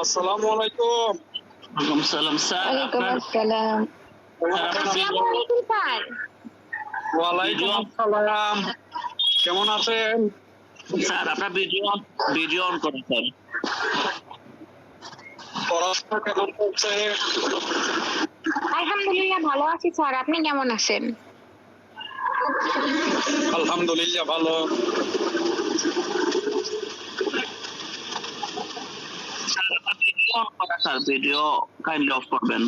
আসসালামু আলাইকুম। ওয়ালাইকুম সালাম স্যার। ওয়ালাইকুম আসসালাম। আসসালামু আলাইকুম স্যার। ওয়ালাইকুম আসসালাম। কেমন আছেন স্যার আপনার ভিডিও অন করুন স্যার। পড়াশোনা কেমন চলছে? আলহামদুলিল্লাহ ভালো আছি স্যার, আপনি কেমন আছেন? আলহামদুলিল্লাহ ভালো। স্যার ভিডিও কাইন্ডলি অফ করবেন।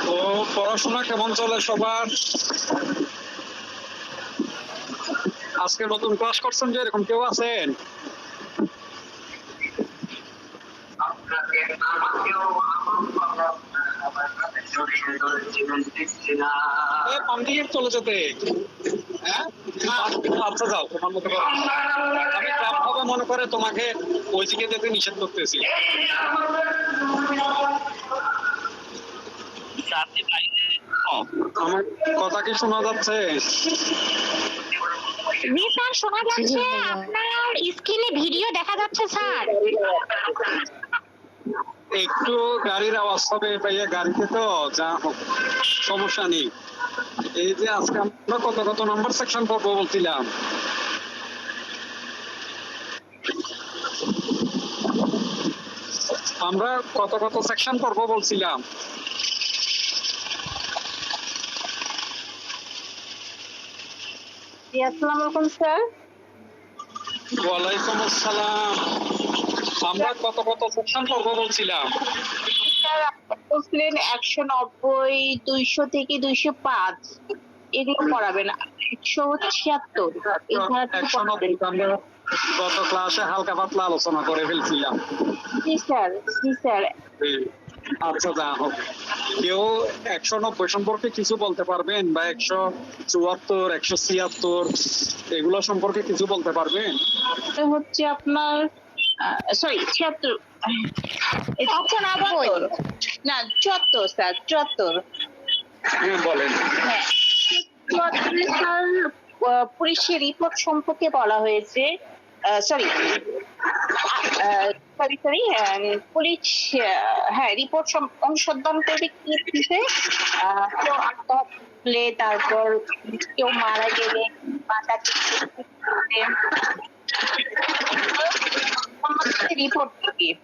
তো পড়াশোনা কেমন চলে সবার? আজকে নতুন ক্লাস করছেন যে, এরকম কেউ আছেন? পাম দিকে চলে যেতে। হ্যাঁ আচ্ছা যাও, তোমার মতো করো। আমি ক্লাব হবে মনে করে তোমাকে ওই দিকে যেতে নিষেধ করতেছি। আমার কথা কি শোনা যাচ্ছে? জি স্যার শোনা যাচ্ছে, আপনার স্ক্রিনে ভিডিও দেখা যাচ্ছে স্যার। একটু গাড়ির আওয়াজ হবে ভাইয়া, গাড়িতে তো যা হোক সমস্যা নেই। এই যে আজকে আমরা কত নাম্বার সেকশন পড়বো বলছিলাম? আমরা কত সেকশন পড়বো বলছিলাম? আসসালামু আলাইকুম স্যার। ওয়ালাইকুম আসসালাম। আমরা কত সেকশন পড়বো বলছিলাম? স্যার আপনি বলছিলেন 190, 200 থেকে 205 এগুলো পড়াবেন। 176 আমরা গত ক্লাসে হালকা পাতলা আলোচনা করে ফেলছিলাম। জি স্যার, জি স্যার। আচ্ছা যা হোক, কেউ 190 সম্পর্কে কিছু বলতে পারবেন, বা 174, 176 এগুলো সম্পর্কে কিছু বলতে পারবেন? হচ্ছে আপনার সরি 76 না 74 স্যার 74। হ্যাঁ বলেন। হ্যাঁ 74 স্যার পুলিশের রিপোর্ট সম্পর্কে বলা হয়েছে। সরি পুলিশ হ্যাঁ রিপোর্ট অনুসন্ধান করবে কি দিতে, কেউ আত্মহত্যা, তারপর কেউ মারা গেলে বা তাকে রিপোর্ট দিবে।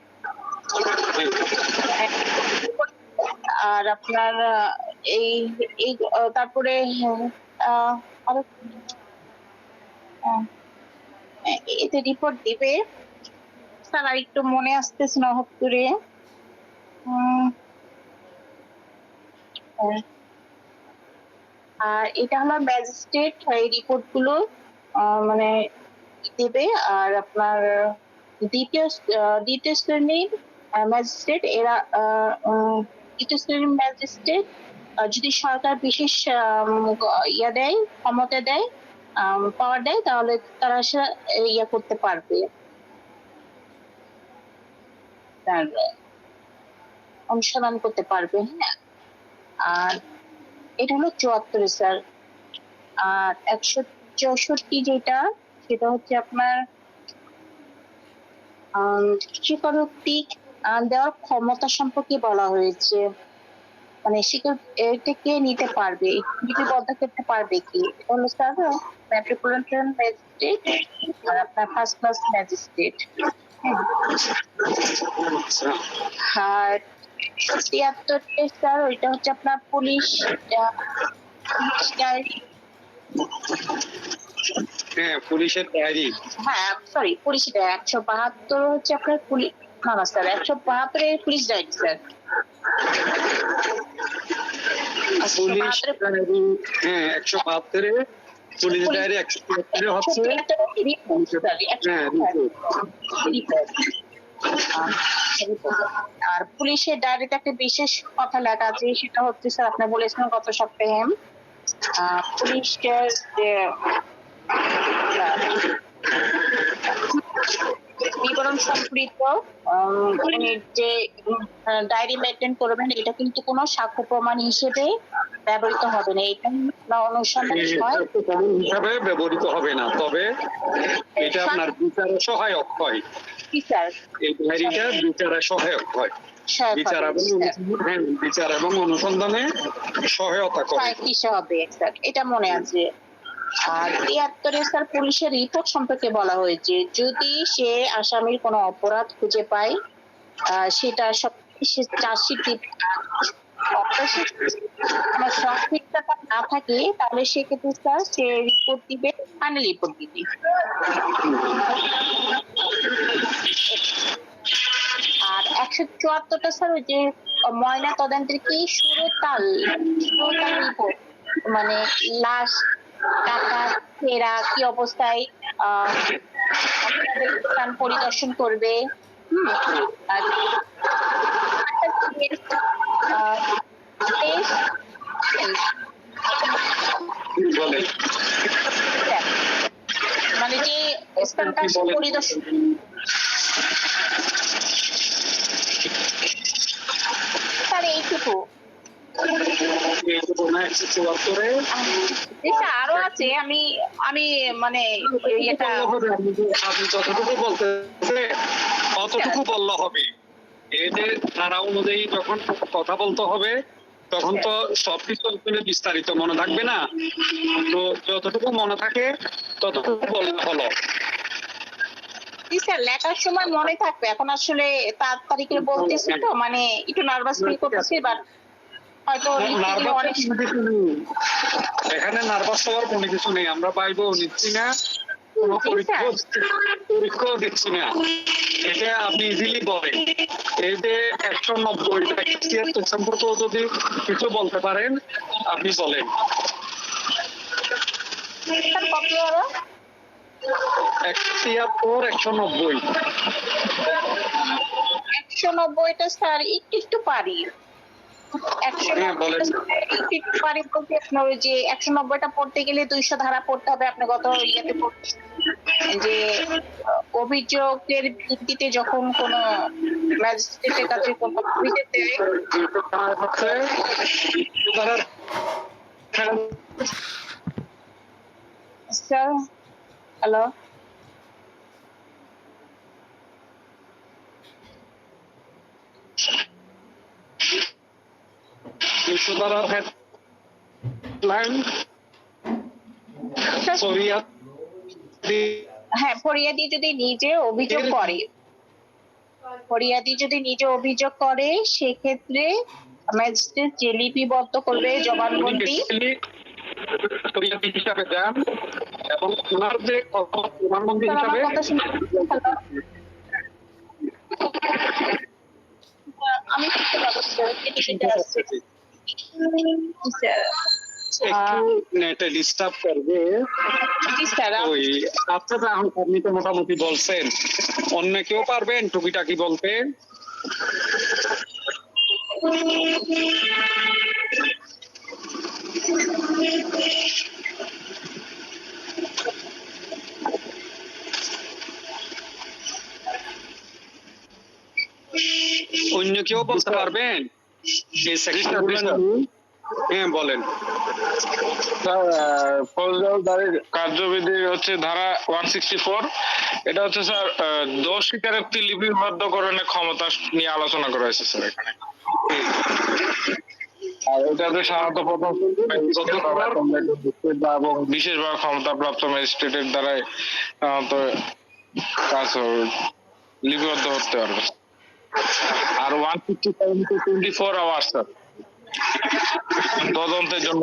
আর আপনার এই এই তারপরে আরো এতে রিপোর্ট দিবে স্যার, আর একটু মনে আসতেছে না হট করে। আর এটা হলো ম্যাজিস্ট্রেট এই রিপোর্ট গুলো মানে দেবে। আর আপনার দ্বিতীয় শ্রেণীর ম্যাজিস্ট্রেট এরা দ্বিতীয় শ্রেণীর ম্যাজিস্ট্রেট যদি সরকার বিশেষ ইয়া দেয়, ক্ষমতা দেয়, পাওয়ার দেয়, তাহলে তারা সে ইয়া করতে পারবে, অনুসরণ করতে পারবে। হ্যাঁ আর এটা হলো 74 স্যার। আর 164 যেটা, সেটা হচ্ছে আপনার স্বীকারোক্তি দেওয়ার ক্ষমতা সম্পর্কে বলা হয়েছে। মানে এটা কে নিতে পারবে, লিপিবদ্ধ করতে পারবে কি? এটা হলো স্যার মেট্রোপলিটন ম্যাজিস্ট্রেট আর আপনার ফার্স্ট ক্লাস ম্যাজিস্ট্রেট। আর 73 স্যার ওইটা হচ্ছে আপনার পুলিশ ডায়েরি। হ্যাঁ পুলিশের ডায়েরি। হ্যাঁ সরি পুলিশ ডায়েরি। 172 হচ্ছে আপনার পুলিশ, না স্যার 172 এর police diary sir. Police diary হ্যাঁ 172 এর পুলিশ ডায়েরি, 173 হচ্ছে আর পুলিশের ডায়েরিতে একটা বিশেষ কথা লেখা আছে, সেটা হচ্ছে স্যার আপনি বলেছিলেন গত সপ্তাহে পুলিশের যে বিবরণ সম্পৃক্ত উনি যে ডায়েরি মেনটেন করবেন, এটা কিন্তু কোনো সাক্ষ্য প্রমাণ হিসেবে ব্যবহৃত হবে না। এটা অনুসন্ধানের সময় হিসাবে ব্যবহৃত হবে না, তবে এটা আপনার বিচারে সহায়ক হয়। কি স্যার? এই ডায়েরিটা বিচারে সহায়ক হয়। বিচার এবং অনুসন্ধানে সহায়তা করে। হবে স্যার, এটা মনে আছে। আর ৭৩ স্যার পুলিশের রিপোর্ট সম্পর্কে বলা হয়েছে, যদি সে আসামির কোনো অপরাধ খুঁজে পায় সেটা সব চার্জশিট আমার সংক্ষিপ্ততা না থাকে, তাহলে সেক্ষেত্রে স্যার সে রিপোর্ট দিবে, ফাইনাল রিপোর্ট দিবে। আর ১৭৪টা স্যার ওই যে ময়না তদন্তের কি সুরতাল রিপোর্ট, মানে লাশ টাকা ফেরা কি অবস্থায় স্থান পরিদর্শন করবে। আর মানে যে স্থানটা পরিদর্শন স্যার এইটুকু। আরো আছে, আমি আমি মানে এটা আপনি যতটুকু বলতে অতটুকু বললে হবে। এই যে ধারা অনুযায়ী যখন কথা বলতে হবে তখন তো সবকিছু বিস্তারিত মনে থাকবে না, তো যতটুকু মনে থাকে ততটুকু বললে হলো। স্যার লেখার সময় মনে থাকবে, এখন আসলে তারিখে বলতেছি তো মানে একটু নার্ভাস ফিল করতেছি, বাট হয়তো এখানে নার্ভাস হওয়ার কোনো কিছু নেই। আমরা বাইবেও নিচ্ছি না, কোনো পরীক্ষাও দিচ্ছি না, এটা আপনি ইজিলি বলেন। এই যে ১৯০ সম্পর্কেও যদি কিছু বলতে পারেন আপনি বলেন। ১৭৬ ১৯০টা স্যার একটু পারি। ১৯০ পারি বলতে আপনার ওই যে ১৯০টা পড়তে গেলে ২০০ ধারা পড়তে হবে। আপনি গত ইয়েতে যে অভিযোগের ভিত্তিতে যখন কোন ম্যাজিস্ট্রেটের কাছে কোন অভিযোগ দেয়, স্যার হ্যালো হ্যাঁ, ফরিয়াদি যদি নিজে অভিযোগ করে সেক্ষেত্রে ম্যাজিস্ট্রেট যে লিপিবদ্ধ করবে জবানবন্দি হিসাবে দেন এবং ওনার যে জবানবন্দি হিসাবে আমি একটু নেটে ডিস্টার্ব করবে। ওই আপনারা আপনি তো মোটামুটি বলছেন, অন্য কেউ পারবেন টুকিটাকি বলতে? অন্য কেউ বলতে পারবেন এই সেকশনগুলো? হ্যাঁ বলেন। ফৌজদারি কার্যবিধি হচ্ছে ধারা 164। এটা হচ্ছে স্যার দোষ স্বীকারোক্তি লিপিবদ্ধকরণের ক্ষমতা নিয়ে আলোচনা করা হয়েছে স্যার এখানে। আর এটাতে সাধারণত প্রথম এবং বিশেষভাবে ক্ষমতাপ্রাপ্ত ম্যাজিস্ট্রেটের দ্বারাই কাজ লিপিবদ্ধ করতে পারবে। আর 157 24 আওয়ার্স স্যার তদন্তের জন্য।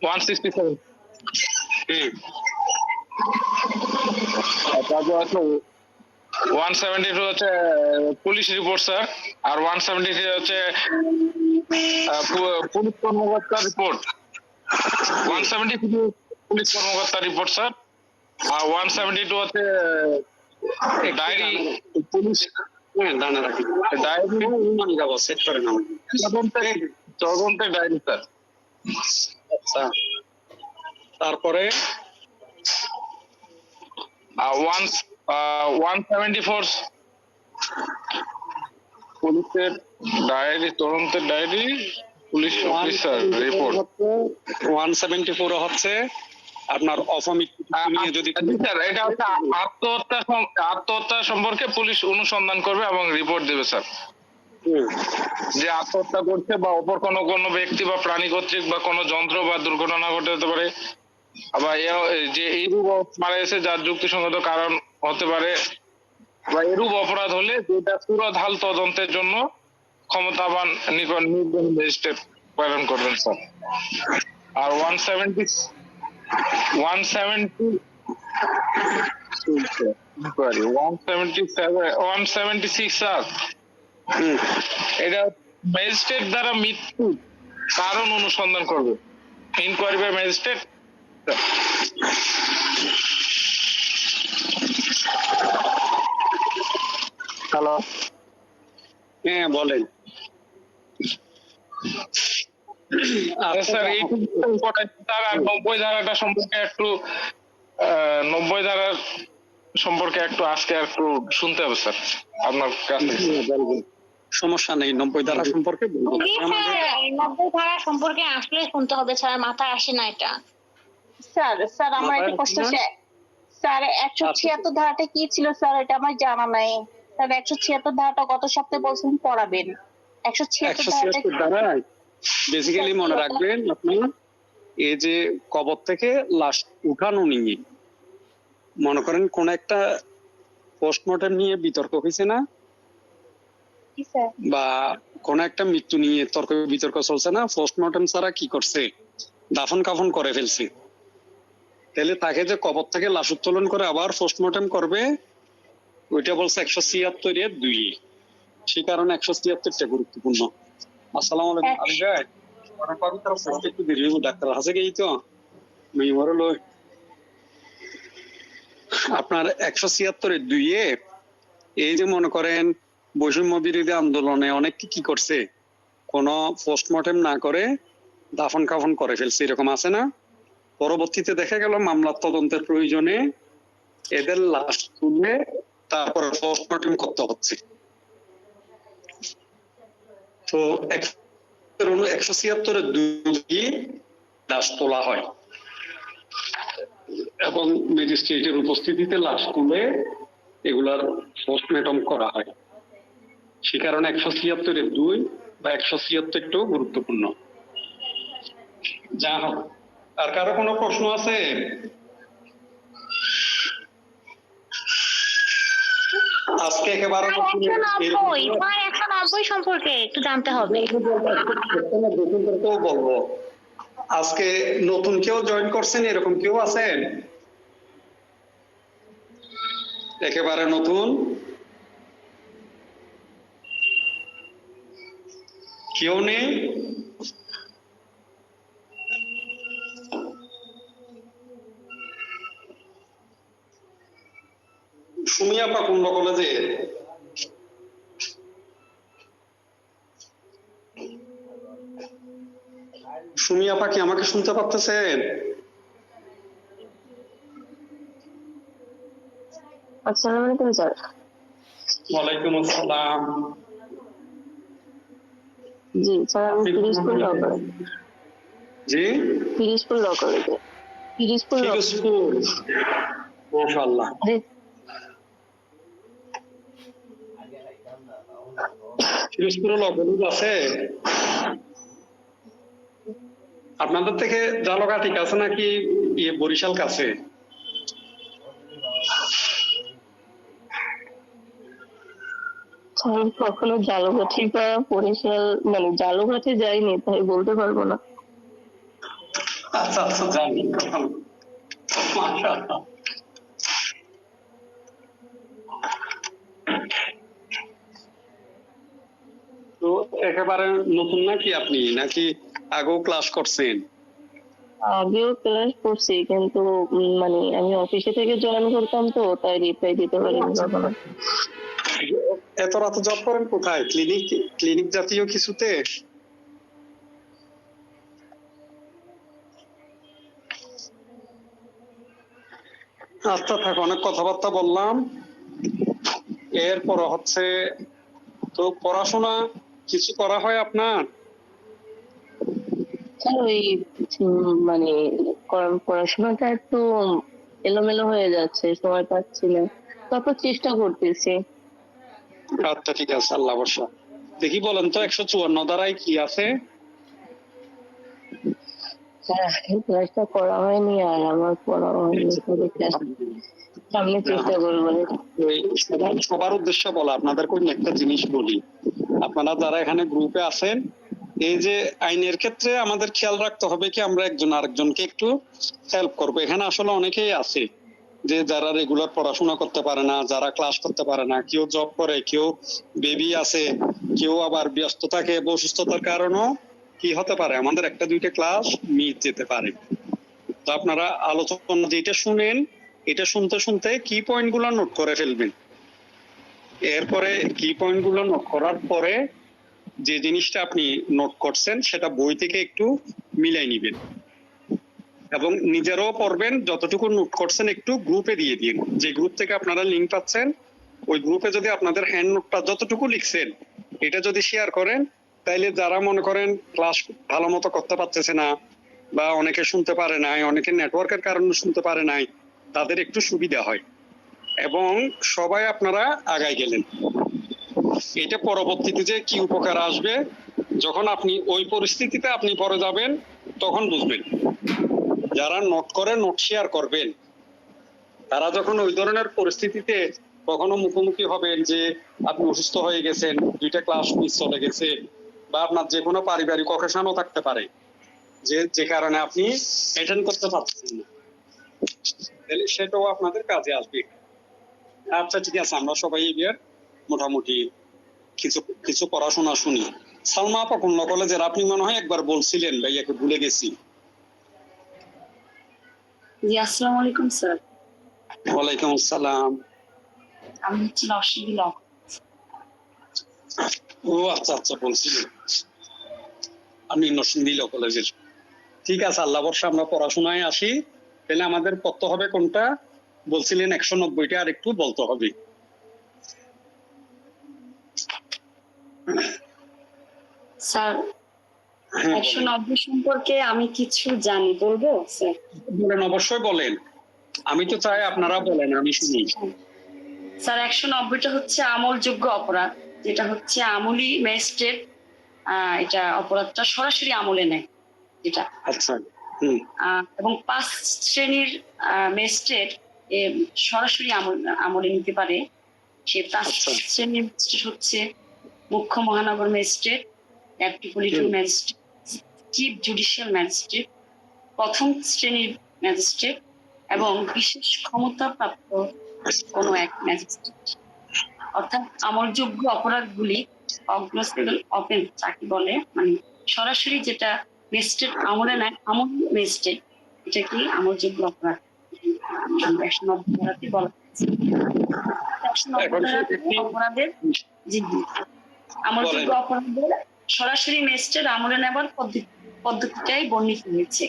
167 তারপর আছে 172 হচ্ছে পুলিশ রিপোর্ট স্যার, আর 173 হচ্ছে পুলিশ কর্মকর্তার রিপোর্ট। 173 পুলিশ কর্মকর্তার রিপোর্ট স্যার, আর 172 হচ্ছে ডায়েরি পুলিশ তদন্তের ডায়েরি স্যার। আচ্ছা, তারপরে 174 পুলিশের ডায়েরি, তদন্তের ডায়েরি, পুলিশ অফিসার রিপোর্ট। 174 হচ্ছে আপনার অপমৃত্যু নিয়ে যদি স্যার এটা হচ্ছে আত্মহত্যা সম্পর্কে পুলিশ অনুসন্ধান করবে এবং রিপোর্ট দেবে স্যার। যে আত্মহত্যা করছে বা অপর কোনো ব্যক্তি বা প্রাণী কর্তৃক বা কোনো যন্ত্র বা দুর্ঘটনা ঘটতে পারে, বা যে এইরূপ মারা গেছে যার যুক্তিসঙ্গত কারণ হতে পারে, বা এরূপ অপরাধ হলে যেটা পুরোধাল তদন্তের জন্য ক্ষমতাবান নিকট নির্বাহী ম্যাজিস্ট্রেট প্রেরণ করবেন স্যার। আর 176 স্যার, এটা ম্যাজিস্ট্রেট দ্বারা মৃত্যু কারণ অনুসন্ধান করবে, ইনকোয়ারি বাই ম্যাজিস্ট্রেট। হ্যালো, হ্যাঁ বলেন। স্যার এইটুকু ইম্পর্টেন্ট স্যার। আর 90 ধারাটা সম্পর্কে একটু 90 ধারার সম্পর্কে একটু আজকে একটু শুনতে হবে স্যার আপনার কাছে। সমস্যা নেই, 90 ধারা সম্পর্কে বলবো। জি স্যার, 90 ধারা সম্পর্কে আসলে শুনতে হবে স্যার, মাথায় আসে না এটা। স্যার আমার একটা প্রশ্ন আছে স্যার, 176 ধারাটা কি ছিল স্যার? এটা আমার জানা নাই স্যার। 176 ধারাটা গত সপ্তাহে বলছেন পড়াবেন। 176 ধারাটা 176 ধারায় বেসিক্যালি মনে রাখবেন আপনি, এই যে কবর থেকে লাশ উঠানো নিয়ে মনে করেন কোন একটা পোস্টমর্টেম নিয়ে বিতর্ক হয়েছে না, কি স্যার? বা কোন একটা মৃত্যু নিয়ে তর্ক বিতর্ক চলছে না, পোস্টমর্টেম ছাড়া কি করছে, দাফন কাফন করে ফেলছে, তাহলে তাকে যে কবর থেকে লাশ উত্তোলন করে আবার পোস্টমর্টেম করবে, ওইটা বলছে 176-2। সেই কারণে 176টা গুরুত্বপূর্ণ। আসসালামু আলাইকুম আলী ভাই, একটু দেরি হইব, ডাক্তার আছে কি তো মেমোরে লই। আপনার 176-2 এই যে মনে করেন বৈষম্য বিরোধী আন্দোলনে অনেক কি করছে, কোন পোস্টমর্টেম না করে দাফন কাফন করে ফেলছে, এরকম আছে না? পরবর্তীতে দেখা গেল মামলার তদন্তের প্রয়োজনে এদের লাশ তুলে তারপর পোস্টমর্টেম করতে হচ্ছে। তো 176-2 লাশ তোলা হয় এবং ম্যাজিস্ট্রেটের উপস্থিতিতে লাশ তুলে এগুলার পোস্টমর্টম করা হয়। সে কারণে 176-2 বা 176টাও গুরুত্বপূর্ণ। যা হোক, আর কারো কোনো প্রশ্ন আছে? আজকে একেবারে 190 সম্পর্কে একটু জানতে হবে। বলবো, আজকে নতুন কেউ জয়েন করছেন, এরকম কেউ আছেন একেবারে নতুন? কেউ নেই? সুমি আপা কোন কলেজে? সুমি আপা কি আমাকে শুনতে পারতেছেন? আসসালামু আলাইকুম স্যার। ওয়ালাইকুম আসসালাম। জি স্যার, আমি পিরিজপুর ল কলেজ। জি পিরিজপুর ল কলেজে। পিরিজপুর মাশাআল্লাহ। পিরোজপুরে ল কলেজ আছে আপনাদের থেকে? জালকাঠি কাছে নাকি বরিশাল কাছে? আমি কখনো জালকাঠি বা বরিশাল মানে জালকাঠি যাইনি, তাই বলতে পারবো না। আচ্ছা আচ্ছা, জানি। মাশাআল্লাহ। তো একেবারে নতুন নাকি আপনি, নাকি আগেও ক্লাস করছেন? আগেও ক্লাস করছি, কিন্তু মানে আমি অফিসে থেকে জয়েন করতাম, তো তাই রিপ্লাই দিতে পারিনি কখনো। এত রাতে জব করেন কোথায়? ক্লিনিক জাতীয় কিছুতে? আচ্ছা থাক, অনেক কথাবার্তা বললাম। এরপর হচ্ছে, তো পড়াশোনা কিছু করা হয় আপনার? স্যার ওই মানে পড়াশোনাটা একটু এলোমেলো হয়ে যাচ্ছে, সময় পাচ্ছি না, তারপর চেষ্টা করতেছি। আচ্ছা ঠিক আছে, আল্লাহ ভরসা। দেখি বলেন তো 154 ধারায় কি আছে? স্যার ক্লাসটা করা হয়নি আর আমার পড়া হয়নি, তবে ক্লাস সামনে চেষ্টা করবো। ওই সবার উদ্দেশ্যে বলা, আপনাদেরকে আমি একটা জিনিস বলি। আপনারা যারা এখানে গ্রুপে আছেন, এই যে আইনের ক্ষেত্রে আমাদের খেয়াল রাখতে হবে কি আমরা একজন আরেকজনকে একটু হেল্প করবো। এখানে আসলে অনেকেই আছে যে যারা রেগুলার পড়াশোনা করতে পারে না, যারা ক্লাস করতে পারে না, কেউ জব করে, কেউ বেবি আছে, কেউ আবার ব্যস্ত থাকে, অসুস্থতার কারণেও কি হতে পারে আমাদের একটা দুইটা ক্লাস মিস যেতে পারে। তো আপনারা আলোচনা যেটা শুনেন, এটা শুনতে শুনতে কি পয়েন্ট গুলো নোট করে ফেলবেন। এরপরে কি পয়েন্ট গুলো নোট করার পরে যে জিনিসটা আপনি নোট করছেন সেটা বই থেকে একটু মিলাই নিবেন এবং নিজেরাও পড়বেন। যতটুকু নোট করছেন একটু গ্রুপে দিয়ে দিন। যে গ্রুপ থেকে আপনারা লিঙ্ক পাচ্ছেন, ওই গ্রুপে যদি আপনাদের হ্যান্ড নোটটা যতটুকু লিখছেন এটা যদি শেয়ার করেন, তাইলে যারা মনে করেন ক্লাস ভালো মতো করতে পারতেছে না, বা অনেকে শুনতে পারে নাই, অনেকে নেটওয়ার্কের কারণে শুনতে পারে নাই, তাদের একটু সুবিধা হয় এবং সবাই আপনারা আগায় গেলেন। এটা পরবর্তীতে যে কি উপকার আসবে, যখন আপনি ওই পরিস্থিতিতে আপনি পরে যাবেন তখন বুঝবেন। যারা নোট করে নোট শেয়ার করবেন, তারা যখন ওই ধরনের পরিস্থিতিতে কখনো মুখোমুখি হবেন যে আপনি অসুস্থ হয়ে গেছেন, দুইটা ক্লাস মিস চলে গেছে, বা আপনার যে কোনো পারিবারিক অকেশনও থাকতে পারে যে কারণে আপনি অ্যাটেন্ড করতে পারছেন না, তাহলে সেটাও আপনাদের কাজে আসবে। আচ্ছা ঠিক আছে, আমরা সবাই এবার মোটামুটি কিছু কিছু পড়াশোনা শুনি। সালমা আপা কোন কলেজের? আপনি মনে হয় একবার বলছিলেন, ভাইয়াকে ভুলে গেছি। জি, আসসালামু আলাইকুম স্যার। ওয়ালাইকুম আসসালাম। আমি হচ্ছে নরসিংদী ল। ও আচ্ছা আচ্ছা, বলছিলেন আমি নরসিংদী ল কলেজের। ঠিক আছে, আল্লাহ বর্ষা আমরা পড়াশোনায় আসি। তাহলে আমাদের পড়তে হবে কোনটা বলছিলেন? 190টা আর একটু বলতে হবে। স্যার হ্যাঁ, 190 সম্পর্কে আমি কিছু জানি, বলবো স্যার? বলেন, অবশ্যই বলেন। আমি তো চাই আপনারা বলেন, আমি শুনি। স্যার 190টা হচ্ছে আমলযোগ্য অপরাধ, যেটা হচ্ছে আমলি ম্যাজিস্ট্রেট এটা অপরাধটা সরাসরি আমলে নেয় যেটা। আচ্ছা। হুম। এবং 5 শ্রেণীর ম্যাজিস্ট্রেট সরাসরি আমলে নিতে পারে। সে 5 আচ্ছা। শ্রেণীর ম্যাজিস্ট্রেট হচ্ছে মুখ্য মহানগর magistrate, metropolitan magistrate, chief judicial magistrate, প্রথম শ্রেণীর ম্যাজিস্ট্রেট এবং বিশেষ ক্ষমতাপ্রাপ্ত কোনো এক ম্যাজিস্ট্রেট। অর্থাৎ আমলযোগ্য অপরাধগুলি অগ্রসেবল অফেন্স যাকে বলে, মানে সরাসরি যেটা ম্যাজিস্ট্রেট আমলে নেয়, আমল ম্যাজিস্ট্রেট, এটা কি আমলযোগ্য অপরাধ 190 ধারাতে বলা হয়েছে। 190 ধারাতে অপরাধের জি আমলযোগ্য অপরাধের সরাসরি ম্যাজিস্ট্রেট আমলে নেবার পদ্ধতিটাই বর্ণিত হয়েছে।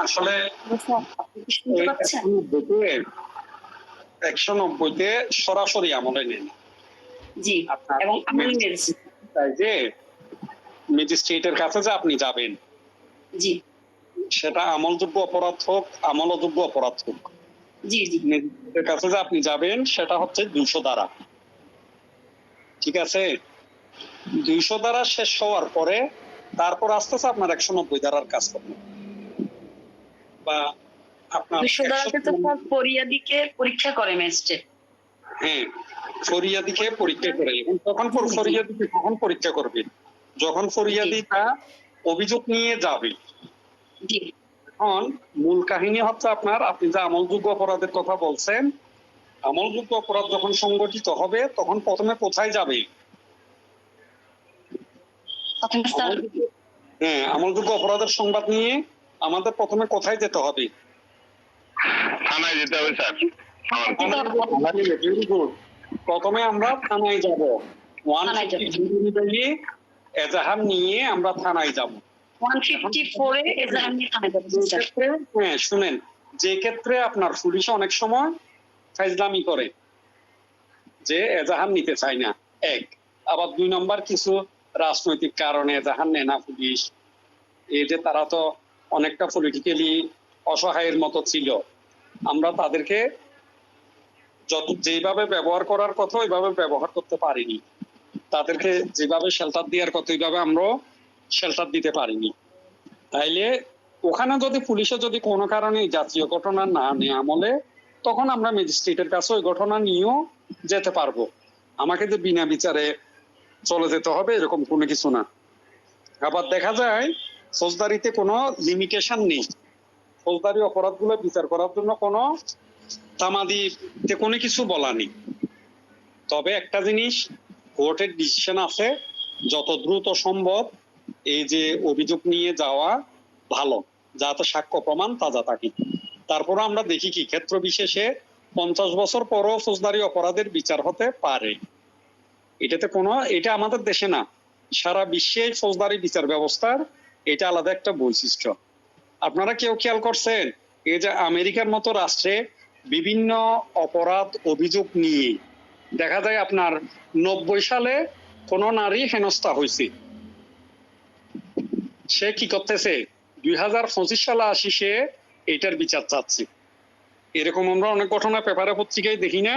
আসলে আপনি কি শুনতে পাচ্ছেন? 190তে সরাসরি আমলে নেন। জি, এবং আমল ম্যাজিস্ট্রেট, তাই যে ম্যাজিস্ট্রেটের কাছে যে আপনি যাবেন, জি সেটা আমলযোগ্য অপরাধ হোক, আমলযোগ্য অপরাধ হোক, জি জি ম্যাজিস্ট্রেটের কাছে যে আপনি যাবেন সেটা হচ্ছে 200 ধারা। ঠিক আছে, 200 ধারা শেষ হওয়ার পরে তারপর আস্তে আস্তে আপনার 190 ধারার কাজ করবেন। বা আপনার 200 ধারাতে তো সব ফরিয়াদিকে পরীক্ষা করে ম্যাজিস্ট্রেট। হ্যাঁ, ফরিয়াদিকে পরীক্ষা করে। এবং তখন ফরিয়াদিকে কখন পরীক্ষা করবে? যখন ফরিয়াদিটা অভিযোগ নিয়ে যাবে। জি এখন মূল কাহিনী হচ্ছে আপনার, আপনি যে আমলযোগ্য অপরাধের কথা বলছেন, আমলযোগ্য অপরাধ যখন সংগঠিত হবে তখন প্রথমে কোথায় যাবে? প্রথমে স্যার হ্যাঁ, আমলযোগ্য অপরাধের সংবাদ নিয়ে আমাদের প্রথমে কোথায় যেতে হবে? থানায় যেতে হবে স্যার। Very good. প্রথমে আমরা থানায় যাব। থানায় যাবো। 150 অনুযায়ী এজাহার নিয়ে আমরা থানায় যাব। 154 এ এজাহার নিয়ে থানায় যাবেন, স্যার। ক্ষেত্রে হ্যাঁ শুনেন, যে ক্ষেত্রে আপনার পুলিশ অনেক সময় ফাইজলামি করে, যে এজাহার নিতে চায় না, এক। আবার 2 নম্বর কিছু রাজনৈতিক কারণে এজাহার নেয় না পুলিশ। এই যে তারা তো অনেকটা পলিটিক্যালি অসহায়ের মতো ছিল, আমরা তাদেরকে যেভাবে ব্যবহার করার কথা ওইভাবে ব্যবহার করতে পারিনি, তাদেরকে যেভাবে শেল্টার দেওয়ার কথা ওইভাবে আমরা শেল্টার দিতে পারিনি। তাইলে ওখানে যদি পুলিশে যদি কোনো কারণে জাতীয় ঘটনা না নেয় আমলে, তখন আমরা ম্যাজিস্ট্রেটের কাছে ওই ঘটনা নিয়েও যেতে পারবো। আমাকে যে বিনা বিচারে চলে যেতে হবে এরকম কোনো কিছু না। আবার দেখা যায় ফৌজদারিতে কোনো লিমিটেশন নেই, ফৌজদারি অপরাধগুলো বিচার করার জন্য কোনো তামাদিতে কোনো কিছু বলা নেই। তবে একটা জিনিস, কোর্টের ডিসিশন আছে, যত দ্রুত সম্ভব এই যে অভিযোগ নিয়ে যাওয়া ভালো, যাতে সাক্ষ্য প্রমাণ তাজা থাকে। তারপরে আমরা দেখি কি ক্ষেত্র বিশেষে 50 বছর পরও ফৌজদারি অপরাধের বিচার হতে পারে। এটা আমাদের দেশে না, সারা বিশ্বে ফৌজদারি বিচার ব্যবস্থার এটা আলাদা একটা বৈশিষ্ট্য। আপনারা কেউ খেয়াল করছেন এই যে আমেরিকার মতো রাষ্ট্রে বিভিন্ন অপরাধ অভিযোগ নিয়ে দেখা যায় আপনার 90 সালে কোন নারী হেনস্থা হয়েছে, সে কি করতেছে 2025 সালে আসি সে এটার বিচার চাচ্ছে। এরকম আমরা অনেক ঘটনা পেপারে পত্রিকায় দেখি না?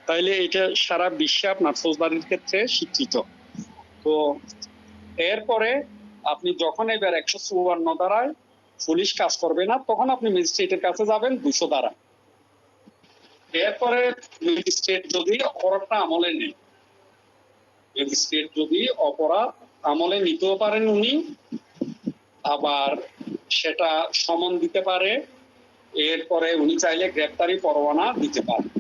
তাইলে এটা সারা বিশ্বে আপনার ফৌজদারির ক্ষেত্রে স্বীকৃত। তো এরপরে আপনি যখন এবার 154 ধারায় পুলিশ কাজ করবে না, তখন আপনি ম্যাজিস্ট্রেটের কাছে যাবেন 200 ধারা। এরপরে ম্যাজিস্ট্রেট যদি অপরাধটা আমলে নেই, ম্যাজিস্ট্রেট যদি অপরাধ আমলে নিতেও পারেন উনি, আবার সেটা সমন দিতে পারে, এরপরে উনি চাইলে গ্রেপ্তারি পরোয়ানা দিতে পারেন।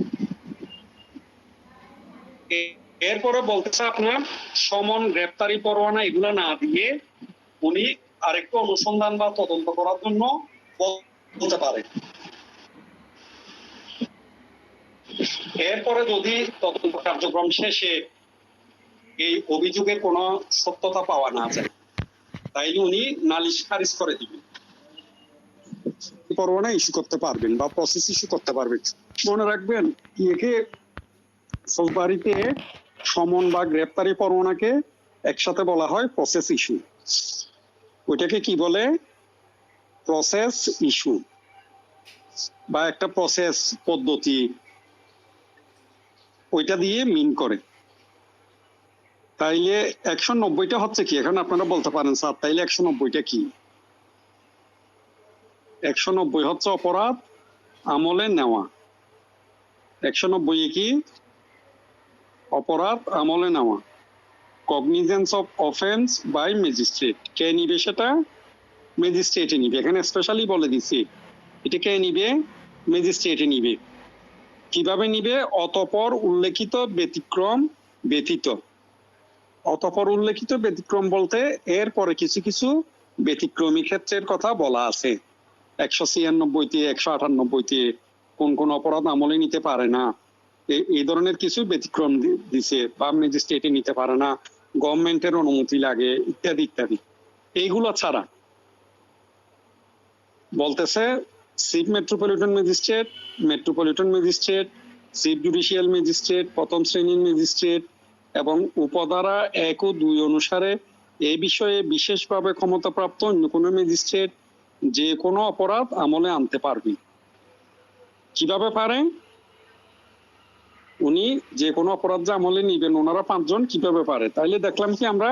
এরপরে বলতেছে আপনার সমন, গ্রেপ্তারি পরোয়ানা এগুলো না দিয়ে উনি আরেকটু অনুসন্ধান বা তদন্ত করার জন্য বলতে পারে। এরপরে যদি তদন্ত কার্যক্রম শেষে এই অভিযোগের কোনো সত্যতা পাওয়া না যায়, তাইলে উনি নালিশ খারিজ করে দিবেন, পরোয়ানা ইস্যু করতে পারবেন বা প্রসেস ইস্যু করতে পারবেন। মনে রাখবেন, একে ফৌজদারিতে সমন বা গ্রেপ্তারি পরোয়ানাকে একসাথে বলা হয় প্রসেস ইস্যু। ওইটাকে কি বলে? প্রসেস ইস্যু বা একটা প্রসেস পদ্ধতি, ওইটা দিয়ে মিন করে। তাইলে 190টা হচ্ছে কি? এখন আপনারা বলতে পারেন স্যার তাইলে 190টা কি? 190 হচ্ছে অপরাধ আমলে নেওয়া। 190 কি? অপরাধ আমলে নেওয়া। Cognizance of offence by magistrate. কে নিবে সেটা? ম্যাজিস্ট্রেটে নিবে। এখানে স্পেশালি বলে দিছি এটা কে নিবে? ম্যাজিস্ট্রেটে নিবে। কিভাবে নিবে? অতঃপর উল্লেখিত ব্যতিক্রম ব্যতীত। অতঃপর উল্লেখিত ব্যতিক্রম বলতে এরপরে কিছু কিছু ব্যতিক্রমী ক্ষেত্রের কথা বলা আছে। 196তে 198তে কোন কোন অপরাধ আমলে নিতে পারে না, এই ধরনের কিছু ব্যতিক্রম দিছে, বা ম্যাজিস্ট্রেটে নিতে পারে না, গভর্নমেন্টের অনুমতি লাগে, ইত্যাদি ইত্যাদি। এইগুলো ছাড়া বলতেছে chief metropolitan magistrate, metropolitan magistrate, chief judicial magistrate, প্রথম শ্রেণীর ম্যাজিস্ট্রেট এবং উপধারা 1 ও 2 অনুসারে এই বিষয়ে বিশেষভাবে ক্ষমতাপ্রাপ্ত অন্য কোনো ম্যাজিস্ট্রেট যে কোনো অপরাধ আমলে আনতে পারবে। কিভাবে পারে? উনি যে কোনো অপরাধ যে আমলে নিবেন, ওনারা 5 জন কিভাবে পারে? তাইলে দেখলাম কি আমরা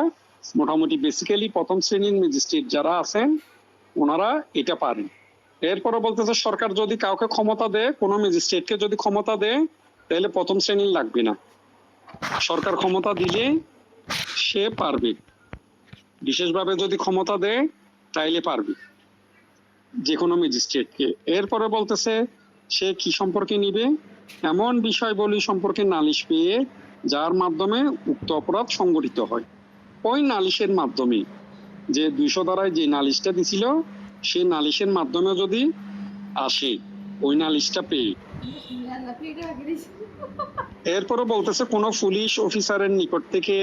মোটামুটি বেসিক্যালি প্রথম শ্রেণীর ম্যাজিস্ট্রেট যারা আছেন ওনারা এটা পারেন। এরপরে বলতেছে সরকার যদি কাউকে ক্ষমতা দেয়, কোনো ম্যাজিস্ট্রেটকে যদি ক্ষমতা দেয়, তাহলে প্রথম শ্রেণীর লাগবে না, সরকার ক্ষমতা দিলে সে পারবে। বিশেষভাবে যদি ক্ষমতা দেয় তাইলে পারবে যে কোনো ম্যাজিস্ট্রেটকে। এরপরে বলতেছে সে কি সম্পর্কে নিবে? এমন বিষয়বলী সম্পর্কে নালিশ পেয়ে যার মাধ্যমে উক্ত অপরাধ সংগঠিত হয়। ওই নালিশের মাধ্যমে, যে 200 ধারায় যে নালিশটা দিছিল সেই নালিশের মাধ্যমে যদি আসে, ওই নালিশটা পেয়ে। এরপরে বলতেছে কোন পুলিশ অফিসারের নিকট থেকে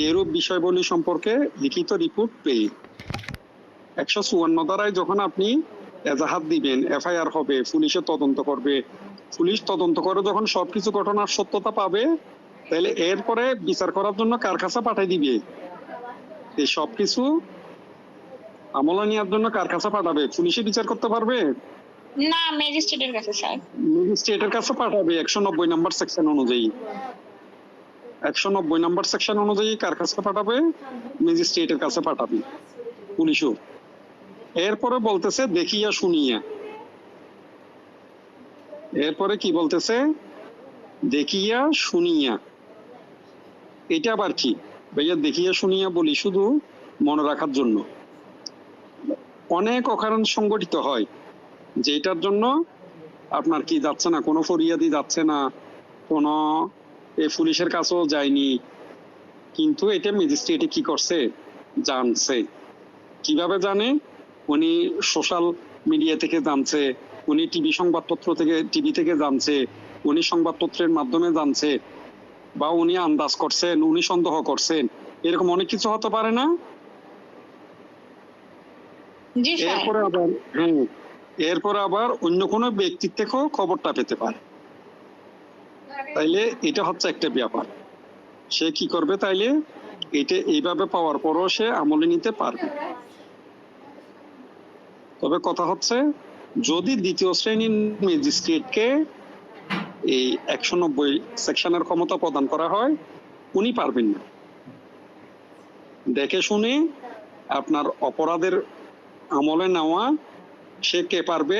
এরূপ বিষয়বলী সম্পর্কে লিখিত রিপোর্ট পেয়ে 154 ধারায় যখন আপনি এজাহার দিবেন, এফআইআর হবে, পুলিশে তদন্ত করবে, পুলিশ তদন্ত করে যখন সবকিছু ঘটনার সত্যতা পাবে, তাহলে এরপরে বিচার করার জন্য কার কাছে পাঠাই দিবে? এই সবকিছু আমলে নেওয়ার জন্য কার কাছে পাঠাবে? পুলিশে বিচার করতে পারবে? না, ম্যাজিস্ট্রেটের কাছে স্যার। ম্যাজিস্ট্রেটের কাছে পাঠাবে 190 নম্বর সেকশন অনুযায়ী। 190 নম্বর সেকশন অনুযায়ী কার কাছে পাঠাবে? ম্যাজিস্ট্রেটের কাছে পাঠাবে পুলিশও। এরপরে বলতেছে দেখিয়া শুনিয়া। এরপরে কি বলতেছে? দেখিয়া শুনিয়া। এটা আবার কি ভাইয়া? দেখিয়া শুনিয়া বলি শুধু মনে রাখার জন্য। অনেক অকারণ সংগঠিত হয় যেটার জন্য আপনার কি যাচ্ছে না, কোনো ফরিয়াদি যাচ্ছে না, কোনো পুলিশের কাছেও যায়নি, কিন্তু এটা ম্যাজিস্ট্রেটে কি করছে? জানছে। কিভাবে জানে? উনি সোশ্যাল মিডিয়া থেকে জানছে, উনি টিভি থেকে জানছে, উনি সংবাদপত্রের মাধ্যমে জানছে, বা উনি আন্দাজ করছেন, উনি সন্দেহ করছেন, এরকম অনেক কিছু হতে পারে না? জি স্যার। এরপরে আবার অন্য কোনো ব্যক্তির থেকেও খবরটা পেতে পারে। তাইলে এটা হচ্ছে একটা ব্যাপার। সে কি করবে? তাইলে এটা এইভাবে পাওয়ার পরও সে আমলে নিতে পারবে। তবে কথা হচ্ছে, যদি দ্বিতীয় শ্রেণীর ম্যাজিস্ট্রেটকে এই 190 সেকশনের ক্ষমতা প্রদান করা হয়, উনি পারবেন না। দেখে শুনে আপনার অপরাধের আমলে নেওয়া সে কে পারবে?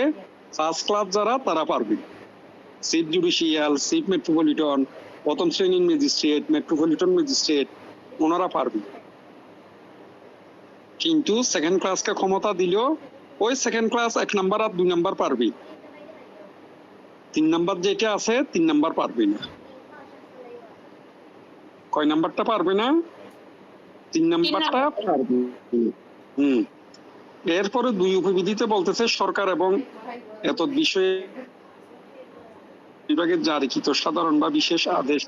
ফার্স্ট ক্লাস যারা, তারা পারবে। চিফ জুডিশিয়াল, চিফ মেট্রোপলিটন, প্রথম শ্রেণীর ম্যাজিস্ট্রেট, মেট্রোপলিটন ম্যাজিস্ট্রেট, ওনারা পারবে। কিন্তু সেকেন্ড ক্লাসকে ক্ষমতা দিলেও ওই সেকেন্ড ক্লাস 1 নাম্বার আর 2 নাম্বার পারবে। 3 নাম্বার যেটা আছে 3 নাম্বার পারবে না। কয় নাম্বারটা পারবে না? 3 নাম্বারটা পারবে। এরপরে 2 উপবিধিতে বলতেছে সরকার এবং এতদ বিষয়ে বিভাগের জারিকৃত সাধারণ বা বিশেষ আদেশ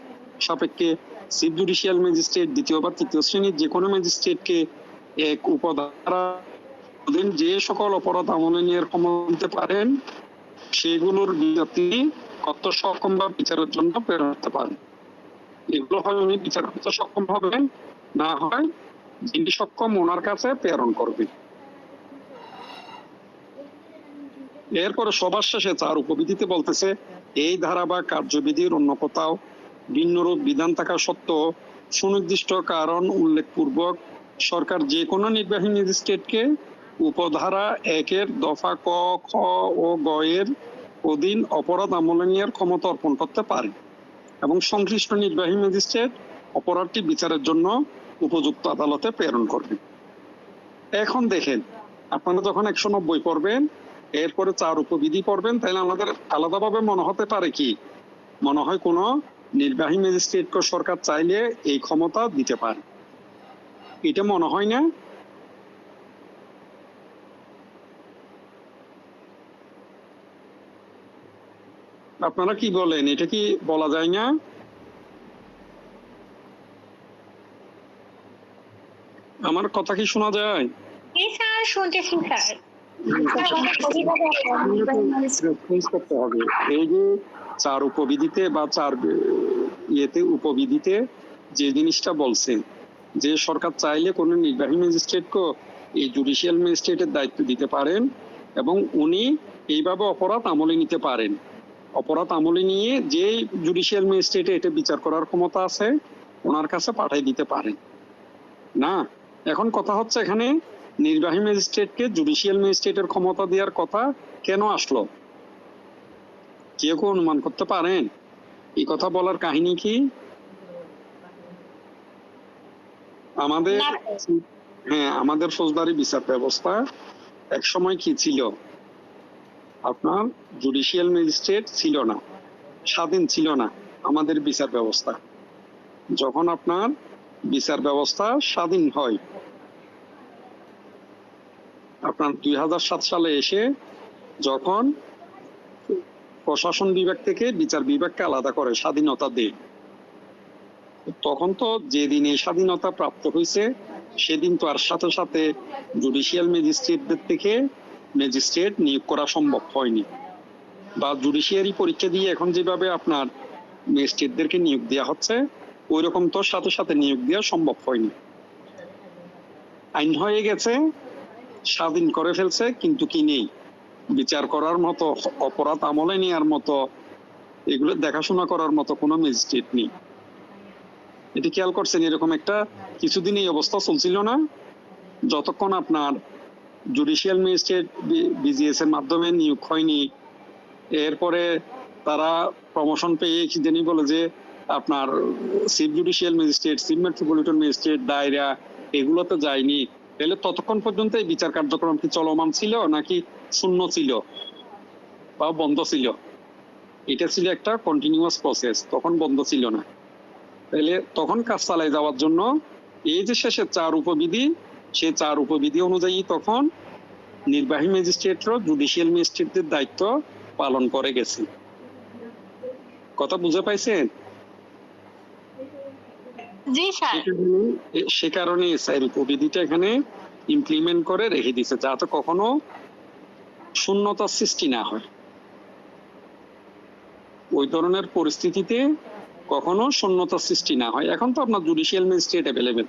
সাপেক্ষে চিফ জুডিশিয়াল ম্যাজিস্ট্রেট দ্বিতীয় বা তৃতীয় শ্রেণীর যে কোনো ম্যাজিস্ট্রেটকে এক উপধারা যে সকল অপরাধ আমলে নিয়ে ক্ষমতা দিতে পারেন, সেগুলোর তিনি কত সক্ষম বা বিচারের জন্য প্রেরণ করতে পারেন। এগুলো হয় উনি বিচার করতে সক্ষম হবেন, না হয় যিনি সক্ষম ওনার কাছে প্রেরণ করবে। এরপরে সবার শেষে 4 উপবিধিতে বলতেছে এই ধারা বা কার্যবিধির অন্য কোথাও ভিন্নরূপ বিধান থাকা সত্ত্বেও সুনির্দিষ্ট কারণ উল্লেখপূর্বক সরকার যে কোনো নির্বাহী ম্যাজিস্ট্রেটকে উপধারা 1 দফা ক, খ ও গ এর অধীন অপরাধ আমলে নেওয়ার ক্ষমতা অর্পণ করতে পারে এবং সংশ্লিষ্ট নির্বাহী ম্যাজিস্ট্রেট অপরাধটি বিচারের জন্য উপযুক্ত আদালতে প্রেরণ করবে। এখন দেখেন, আপনারা যখন 190 পড়বেন, এরপরে 4 উপবিধি পড়বেন, তাহলে আমাদের আলাদাভাবে মনে হতে পারে কি, মনে হয় কোনো নির্বাহী ম্যাজিস্ট্রেটকে সরকার চাইলে এই ক্ষমতা দিতে পারে। এটা মনে হয় না? আপনারা কি বলেন? এটা কি বলা যায় না? আমার কথা কি শোনা যায়? স্যার, শুনতেছি স্যার। করতে হবে। এই যে 4 উপবিধিতে বা 4 উপবিধিতে যে জিনিসটা বলছেন, যে সরকার চাইলে কোনো নির্বাহী ম্যাজিস্ট্রেটকে এই জুডিশিয়াল ম্যাজিস্ট্রেটের দায়িত্ব দিতে পারেন এবং উনি এইভাবে অপরাধ আমলে নিতে পারেন। অপরাধ আমলে নিয়ে যে জুডিশিয়াল ম্যাজিস্ট্রেটে এটা বিচার করার ক্ষমতা আছে, ওনার কাছে পাঠিয়ে দিতে পারেন না। এখন কথা হচ্ছে, এখানে নির্বাহী ম্যাজিস্ট্রেটকে জুডিশিয়াল ম্যাজিস্ট্রেটের ক্ষমতা দেওয়ার কথা কেন আসলো? কেউ কেউ অনুমান করতে পারেন এই কথা বলার কাহিনী কি? আমাদের ফৌজদারি বিচার ব্যবস্থা এক সময় কি ছিল? আপনার জুডিশিয়াল ম্যাজিস্ট্রেট ছিল না, স্বাধীন ছিল না আমাদের বিচার ব্যবস্থা। যখন আপনার বিচার ব্যবস্থা স্বাধীন হয়, আপনার 2007 সালে এসে যখন প্রশাসন বিভাগ থেকে বিচার বিভাগকে আলাদা করে স্বাধীনতা দেয়, তখন তো যেদিন এই স্বাধীনতা প্রাপ্ত হয়েছে সেদিন তো আর সাথে সাথে জুডিশিয়াল ম্যাজিস্ট্রেটদের থেকে ম্যাজিস্ট্রেট নিয়োগ করা সম্ভব হয়নি, বা জুডিশিয়ারি পরীক্ষা দিয়ে এখন যেভাবে আপনার ম্যাজিস্ট্রেটদেরকে নিয়োগ দেওয়া হচ্ছে ওই রকম তো সাথে সাথে নিয়োগ দেওয়া সম্ভব হয়নি। আইন হয়ে গেছে, স্বাধীন করে ফেলছে, কিন্তু কি নেই বিচার করার মতো, অপরাধ আমলে নেওয়ার মতো, এগুলো দেখাশোনা করার মতো কোনো ম্যাজিস্ট্রেট নেই। এটি খেয়াল করছেন? এরকম একটা কিছুদিন এই অবস্থা চলছিল না, যতক্ষণ আপনার জুডিশিয়াল ম্যাজিস্ট্রেট বিজিএস এর মাধ্যমে নিয়োগ হয়নি। এরপরে তারা প্রমোশন পেয়ে কি জানি বলে যে আপনার chief judicial magistrate, chief metropolitan magistrate, দায়রা এগুলোতে যায়নি। তাহলে ততক্ষণ পর্যন্ত এই বিচার কার্যক্রম কি চলমান ছিল নাকি শূন্য ছিল বা বন্ধ ছিল? এটা ছিল একটা কন্টিনিউয়াস প্রসেস, তখন বন্ধ ছিল না। তাহলে তখন কাজ চালাই যাওয়ার জন্য এই যে শেষে 4 উপবিধি, সেই 4 উপবিধি অনুযায়ী তখন নির্বাহী ম্যাজিস্ট্রেটরা জুডিশিয়াল ম্যাজিস্ট্রেটদের দায়িত্ব পালন করে গেছে। কথা বুঝে পাইছেন? জি স্যার। সে কারণে স্যার উপবিধিটা এখানে ইমপ্লিমেন্ট করে রেখে দিছে, যাতে কখনো শূন্যতার সৃষ্টি না হয়, ওই ধরনের পরিস্থিতিতে কখনো শূন্যতার সৃষ্টি না হয়। এখন তো আপনার জুডিশিয়াল ম্যাজিস্ট্রেট অ্যাভেলেবেল।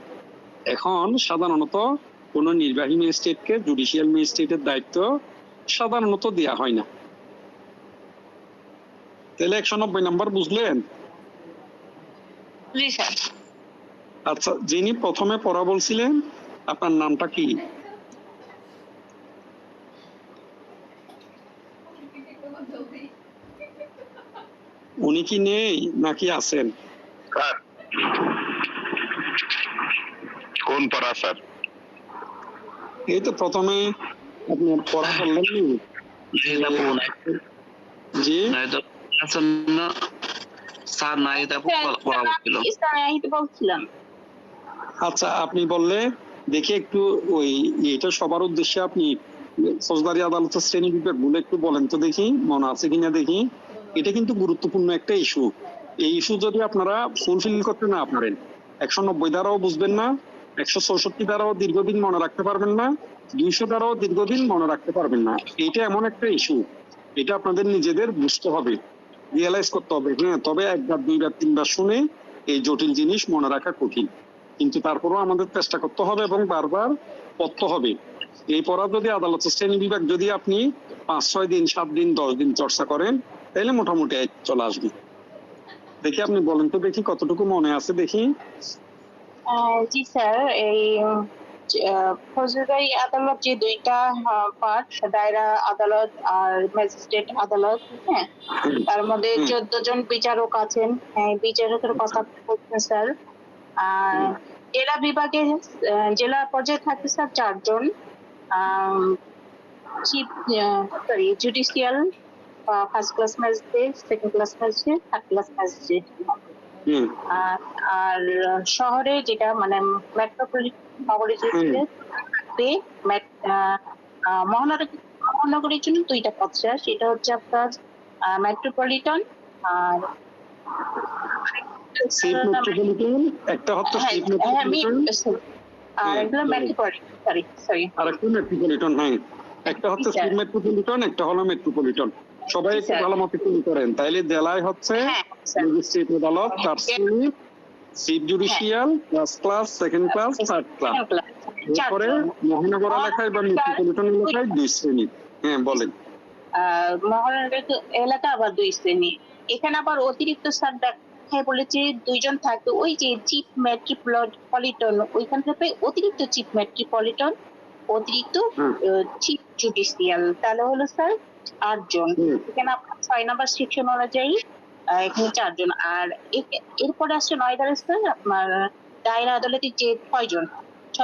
এখন সাধারণত কোন নির্বাহী ম্যাজিস্ট্রেটকে জুডিশিয়াল ম্যাজিস্ট্রেটের দায়িত্ব সাধারণত দেওয়া হয় না। তাহলে 190 নাম্বার বুঝলেন? জি স্যার। আচ্ছা, যিনি প্রথমে পড়া বলছিলেন আপনার নামটা কি? উনি কি নেই নাকি আছেন? স্যার কোন পাড়া স্যার? এই তো প্রথমে আপনি পড়া বললেন জি। স্যার নাহিদ আপু পড়া বলছিল। বলছিলাম। আচ্ছা, আপনি বললে দেখি একটু ওই এটা সবার উদ্দেশ্যে আপনি ফৌজদারি আদালতের শ্রেণী বিভাগ গুলো একটু বলেন তো দেখি, মনে আছে কিনা দেখি। এটা কিন্তু গুরুত্বপূর্ণ একটা ইস্যু। এই ইস্যু যদি আপনারা ফুলফিল করতে না পারেন, 190 দ্বারাও বুঝবেন না, 164 দ্বারাও দীর্ঘদিন মনে রাখতে পারবেন না, 200 দ্বারাও দীর্ঘদিন মনে রাখতে পারবেন না। এটা এমন একটা ইস্যু, এটা আপনাদের নিজেদের বুঝতে হবে, রিয়েলাইজ করতে হবে। হ্যাঁ, তবে 1 বার 2 বার 3 বার শুনে এই জটিল জিনিস মনে রাখা কঠিন, কিন্তু তারপরেও আমাদের চেষ্টা করতে হবে এবং বারবার পড়তে হবে। এই পড়া যদি আদালতের শ্রেণী বিভাগ যদি আপনি 5-6 দিন 7 দিন 10 দিন চর্চা করেন তাহলে মোটামুটি চলে আসবে। দেখি আপনি বলেন তো দেখি কতটুকু মনে আছে দেখি। জি স্যার, এই ফৌজদারি আদালত যে 2টা পার্ট, দায়রা আদালত আর ম্যাজিস্ট্রেট আদালত, হ্যাঁ, তার মধ্যে 14 জন বিচারক আছেন। বিচারকের কথা বলছেন স্যার। আর জেলা বিভাগে জেলা পর্যায়ে থাকে স্যার 4 জন chief judicial, first class magistrate, second class magistrate, third class magistrate. আর শহরে যেটা মানে মহানগরীর জন্য 2টা পদ স্যার, সেটা হচ্ছে আপনার মেট্রোপলিটন আর চিফ মেট্রোপলিটন, একটা হচ্ছে চিফ মেট্রোপলিটন আর এগুলো মেট্রোপলিটন, সরি আর একটা মেট্রোপলিটন। হ্যাঁ, একটা হচ্ছে চিফ মেট্রোপলিটন, একটা হলো মেট্রোপলিটন। সবাই একটু ভালো মতো তৈরি করেন। তাইলে জেলায় হচ্ছে ম্যাজিস্ট্রেট আদালত, তার শ্রেণী, chief judicial, first class, second class, third class. এরপরে মহানগর এলাকায় বা মেট্রোপলিটন এলাকায় 2 শ্রেণী। হ্যাঁ বলেন। মহানগর এলাকা আবার 2 শ্রেণী। এখানে আবার অতিরিক্ত স্যার দেখায় বলেছে 2 জন থাকবে, ওই যে চিফ মেট্রোপলিটন, ওইখান থেকে অতিরিক্ত চিফ মেট্রোপলিটন, অতিরিক্ত চিফ জুডিশিয়াল, তাহলে হলো স্যার 8 জন। এখানে আপনার 6 নম্বর সেকশন অনুযায়ী এখানে 4 জন। আর এরপরে আসছে 9 ধারা স্যার আপনার দায়রা আদালতে যে 6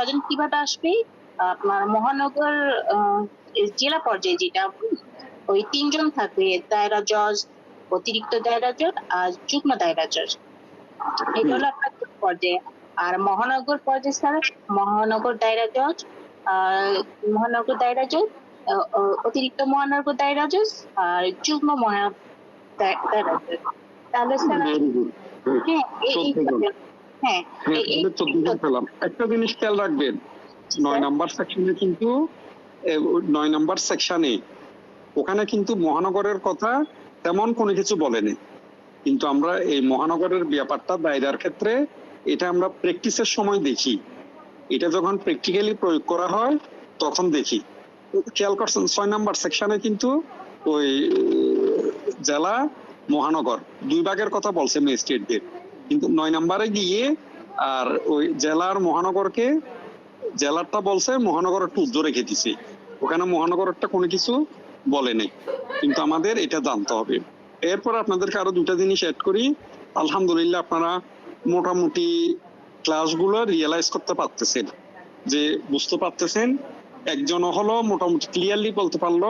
জন কিভাবে আসবে আপনার মহানগর জেলা পর্যায়ে, যেটা ওই 3 জন থাকবে, দায়রা জজ, অতিরিক্ত দায়রা জজ আর যুগ্ম দায়রা জজ। এটা হলো আপনার পর্যায়ে। আর মহানগর পর্যায়ে স্যার মহানগর দায়রা জজ, অতিরিক্ত মহানগর দায়রা জজ আর যুগ্ম দায়রা জজ। তাহলে স্যার হ্যাঁ হ্যাঁ হ্যাঁ, এই- তাহলে 14 জন পেলাম। একটা জিনিস খেয়াল রাখবেন, 9 নাম্বার সেকশনে কিন্তু 9 নাম্বার সেকশনে ওখানে কিন্তু মহানগরের কথা তেমন কোনো কিছু বলেনি, কিন্তু আমরা এই মহানগরের ব্যাপারটা দায়রার ক্ষেত্রে এটা আমরা প্র্যাকটিসের সময় দেখি, এটা যখন প্র্যাকটিক্যালি প্রয়োগ করা হয় তখন দেখি। খেয়াল করছেন 6 নাম্বার সেকশনে কিন্তু ওই জেলা মহানগর দুই ভাগের কথা বলছে ম্যাজিস্ট্রেটদের, কিন্তু 9 নাম্বারে গিয়ে আর ওই জেলার মহানগরকে জেলারটা বলছে, মহানগর একটু উজ্জ্ব রেখে দিছে, ওখানে মহানগরটা কোনো কিছু বলে নেই, কিন্তু আমাদের এটা জানতে হবে। এরপর আপনাদেরকে আরো দুটা জিনিস অ্যাড করি। আলহামদুলিল্লাহ আপনারা মোটামুটি ক্লাসগুলো রিয়েলাইজ করতে পারতেছেন, যে বুঝতে পারতেছেন, একজন হলো মোটামুটি ক্লিয়ারলি বলতে পারলো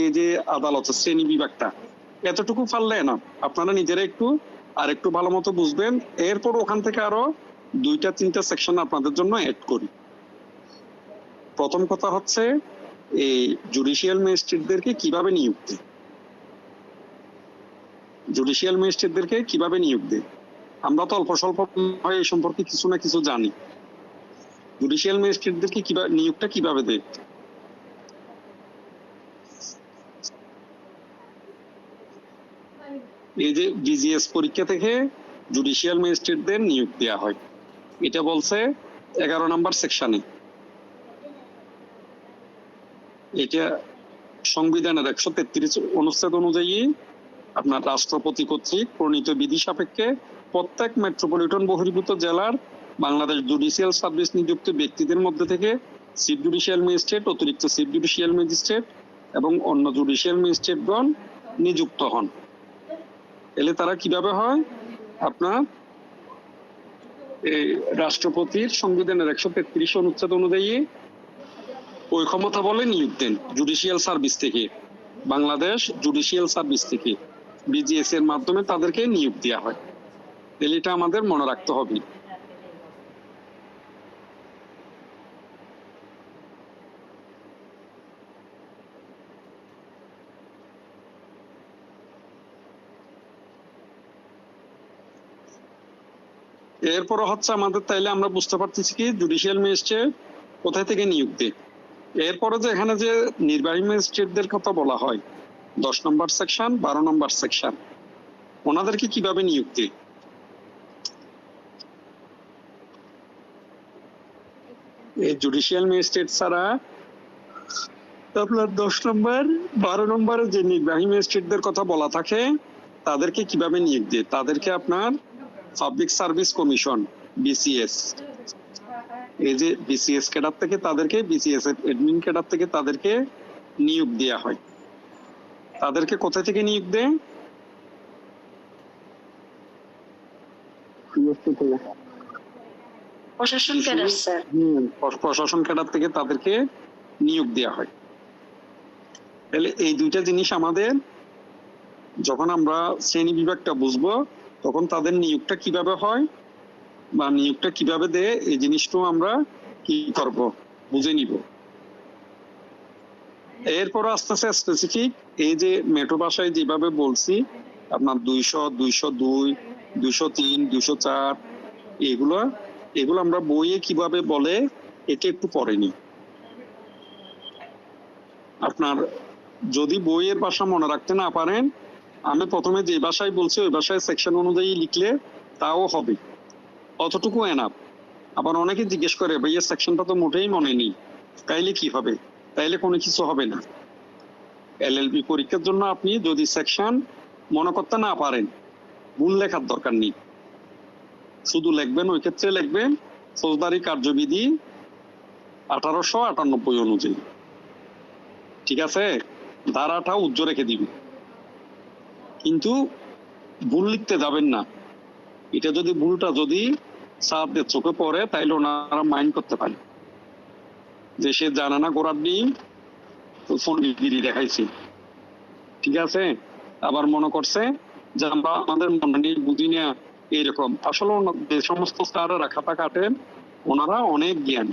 এই যে আদালতের শ্রেণী বিভাগটা, এতটুকু পারলে না, আপনারা নিজেরা একটু আর একটু ভালো মতো বুঝবেন। এরপর ওখান থেকে আরো 2-3টা সেকশন আপনাদের জন্য অ্যাড করি। প্রথম কথা হচ্ছে এই জুডিশিয়াল ম্যাজিস্ট্রেটদেরকে কিভাবে নিয়োগ দেয়, জুডিশিয়াল ম্যাজিস্ট্রেটদেরকে কিভাবে নিয়োগ দেয়। আমরা তো অল্প স্বল্প হয় এই সম্পর্কে কিছু না কিছু জানি। জুডিশিয়াল ম্যাজিস্ট্রেটদেরকে কিভাবে নিয়োগটা কিভাবে দেয়, এই যে বিজিএস পরীক্ষা থেকে জুডিশিয়াল ম্যাজিস্ট্রেটদের নিয়োগ দেওয়া হয়, এটা বলছে 11 নাম্বার সেকশনে। এটা সংবিধানের 133 অনুচ্ছেদ অনুযায়ী আপনার রাষ্ট্রপতি কর্তৃক প্রণীত বিধি সাপেক্ষে প্রত্যেক মেট্রোপলিটন বহির্ভূত জেলার বাংলাদেশ জুডিশিয়াল সার্ভিস নিযুক্ত ব্যক্তিদের মধ্যে থেকে চিফ জুডিশিয়াল ম্যাজিস্ট্রেট, অতিরিক্ত চিফ জুডিশিয়াল ম্যাজিস্ট্রেট এবং অন্য জুডিশিয়াল ম্যাজিস্ট্রেটগণ নিযুক্ত হন। এলে তারা কিভাবে হয়, আপনার এই রাষ্ট্রপতির সংবিধানের 133 অনুচ্ছেদ অনুযায়ী ওই ক্ষমতা বলে নিয়োগ দেন জুডিশিয়াল সার্ভিস থেকে, বাংলাদেশ জুডিশিয়াল সার্ভিস থেকে বিজিএস এর মাধ্যমে তাদেরকে নিয়োগ দেওয়া হয়। তাহলে এটা আমাদের মনে রাখতে হবে। এরপর হচ্ছে আমাদের, তাইলে আমরা বুঝতে পারতেছি কি জুডিশিয়াল ম্যাজিস্ট্রেট কোথায় থেকে নিয়োগ দেয়। এরপরে যে এখানে যে নির্বাহী ম্যাজিস্ট্রেটদের কথা বলা হয় 10 নম্বর সেকশন 12 নম্বর সেকশন, ওনাদেরকে কিভাবে নিয়োগ দেয়। এই জুডিশিয়াল ম্যাজিস্ট্রেট ছাড়া আপনার 10 নম্বর 12 নম্বরে যে নির্বাহী ম্যাজিস্ট্রেটদের কথা বলা থাকে তাদেরকে কিভাবে নিয়োগ দেয়, তাদেরকে আপনার পাবলিক সার্ভিস কমিশন বিসিএস, এই যে বিসিএস ক্যাডার থেকে তাদেরকে, বিসিএস এডমিন ক্যাডার থেকে তাদেরকে নিয়োগ দেওয়া হয়। তাদেরকে কোথা থেকে নিয়োগ দেয়, প্রশাসন ক্যাডার স্যার। প্রশাসন ক্যাডার থেকে তাদেরকে নিয়োগ দেওয়া হয়। তাহলে এই দুইটা জিনিস আমাদের যখন আমরা শ্রেণী বিভাগটা বুঝবো তখন তাদের নিয়োগটা কিভাবে হয় বা নিয়োগটা কিভাবে দেয় এই জিনিসটাও আমরা কি করব, বুঝে নিব। এরপর আস্তে আস্তে স্পেসিফিক এই যে মেটো ভাষায় যেভাবে বলছি আপনার 200, 202, 203, 204 এগুলো এগুলো আমরা বইয়ে কিভাবে বলে এটা একটু পড়ে নি। আপনার যদি বইয়ের ভাষা মনে রাখতে না পারেন, আমি প্রথমে যে ভাষায় বলছি ওই ভাষায় সেকশন অনুযায়ী লিখলে তাও হবে, অতটুকু এনাফ। আবার অনেকে জিজ্ঞেস করে ভাইয়া সেকশনটা তো মোটেই মনে নেই, তাইলে কি হবে, তাইলে কোনো কিছু হবে না। এলএলবি পরীক্ষার জন্য আপনি যদি সেকশন মনে করতে না পারেন, ভুল লেখার দরকার নেই, শুধু লিখবেন, ওই ক্ষেত্রে লিখবেন ফৌজদারি কার্যবিধি 1898 অনুযায়ী, ঠিক আছে, ধারাটা উজ্জ্ব রেখে দিবে, কিন্তু ভুল লিখতে যাবেন না। এটা যদি ভুলটা যদি স্যারদের চোখে পড়ে তাইলে ওনারা মাইন্ড করতে পারে যে সে জানে না গোড়ার ডিম ফোনগিরি দেখাইছি, ঠিক আছে, আবার মনে করছে যে আমরা আমাদের মনে নিয়ে বুঝি না এইরকম। আসলে যে সমস্ত স্যারেরা খাতা কাটেন ওনারা অনেক জ্ঞান।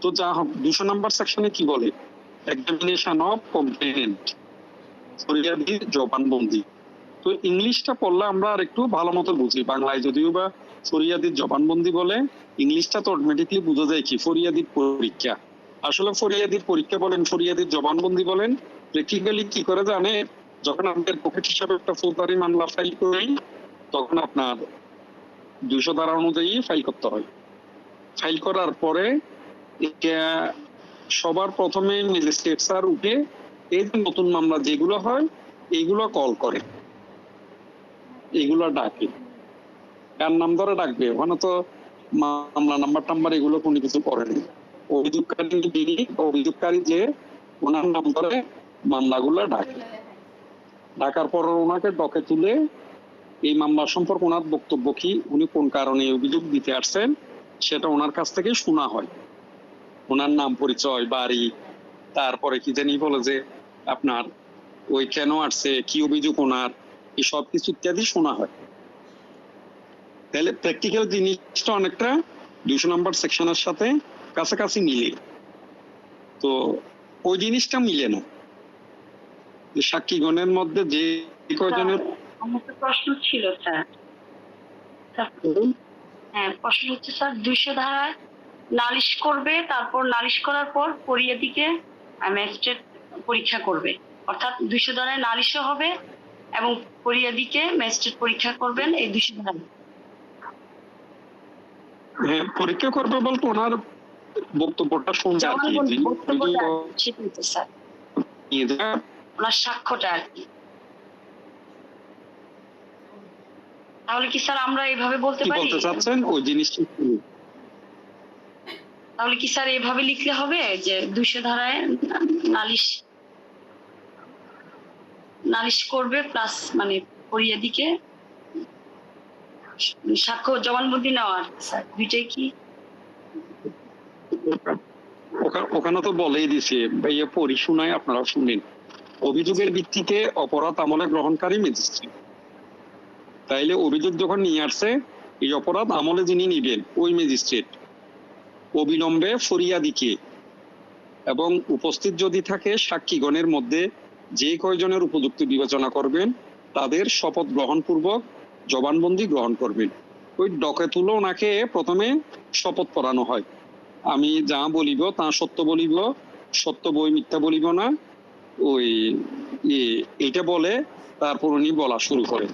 তো যা হোক 200 নম্বর সেকশনে কি বলে, এক্সামিনেশন অফ কমপ্লেনেন্ট, ফরিয়াদি জবানবন্দি। তো তো ইংলিশটা পড়লে আমরা আর একটু ভালো মতো বুঝি। বাংলায় যদিও বা ফরিয়াদির জবানবন্দি বলে, ইংলিশটা তো অটোমেটিকলি বোঝা যায় কি ফরিয়াদির পরীক্ষা। আসলে ফরিয়াদির পরীক্ষা বলেন, ফরিয়াদির জবানবন্দি বলেন, প্র্যাকটিক্যালি কি করে জানে, যখন আমাদের পক্ষে হিসাবে একটা ফৌজদারি মামলা ফাইল করি, তখন আপনার 200 ধারা অনুযায়ী ফাইল করতে হয়। ফাইল করার পরে এটা সবার প্রথমে ম্যাজিস্ট্রেট স্যার উঠে এই যে নতুন মামলা যেগুলো হয় এইগুলো কল করে, এইগুলো ডাকে। কার নাম ধরে ডাকবে? ওখানে তো মামলা নাম্বার এগুলো কোনো কিছু করেনি। অভিযোগকারী যে ওনার নাম ধরে মামলাগুলো ডাকে। ডাকার পর ওনাকে ডকে তুলে এই মামলা সম্পর্কে ওনার বক্তব্য কি, উনি কোন কারণে অভিযোগ দিতে আসছেন, সেটা ওনার কাছ থেকে শোনা হয়। ওনার নাম, পরিচয়, বাড়ি, তারপরে কি জানি বলে যে আপনার ওই কেন আসছে, কি অভিযোগ ওনার, এই সব কিছু ইত্যাদি শোনা হয়। তাহলে প্র্যাকটিক্যাল জিনিসটা অনেকটা 200 নম্বর সেকশনের সাথে কাছাকাছি মিলে। তো ওই জিনিসটা মিলে না। সাক্ষীগণের মধ্যে যে কয়জনের আমার তো প্রশ্ন ছিল স্যার। হ্যাঁ, প্রশ্ন হচ্ছে স্যার 200 ধারায় নালিশ করবে, তারপর নালিশ করার পর ফরিয়াদিকে ম্যাজিস্ট্রেট পরীক্ষা করবে, অর্থাৎ 200 ধারায় নালিশও হবে এবং ফরিয়াদিকে ম্যাজিস্ট্রেট পরীক্ষা করবেন এই 200 ধারায়। হ্যাঁ, পরীক্ষা করবে বলতে ওনার বক্তব্যটা শুনবে আর কি, বক্তব্যটা সেটাই তো স্যার, ওনার সাক্ষ্যটা আর কি। তাহলে কি স্যার আমরা এইভাবে বলতে কি পারি? বলতে চাচ্ছেন ওই জিনিসটা? তাহলে কি স্যার এইভাবে লিখলে হবে যে 200 ধারায় নালিশ করবে প্লাস মানে ফরিয়াদিকে সাক্ষ্য জবানবন্দি নেওয়ার, স্যার দুইটাই কি? ওখানে তো বলেই দিছে ভাইয়া, পরিশুনায় আপনারা শুনেন, অভিযোগের ভিত্তিতে অপরাধ আমলে গ্রহণকারী ম্যাজিস্ট্রেট। তাইলে অভিযোগ যখন নিয়ে আসছে, এই অপরাধ আমলে যিনি নিবেন ওই ম্যাজিস্ট্রেট অবিলম্বে ফরিয়াদিকে এবং উপস্থিত যদি থাকে সাক্ষীগণের মধ্যে যে কয়জনের উপযুক্ত বিবেচনা করবেন তাদের শপথ গ্রহণ পূর্বক জবানবন্দি গ্রহণ করবেন। ওই ডকে তুলে ওনাকে প্রথমে শপথ পড়ানো হয়, আমি যা বলিব তা সত্য বলিব, সত্য বই মিথ্যা বলিব না, ওই এইটা বলে তারপর উনি বলা শুরু করেন।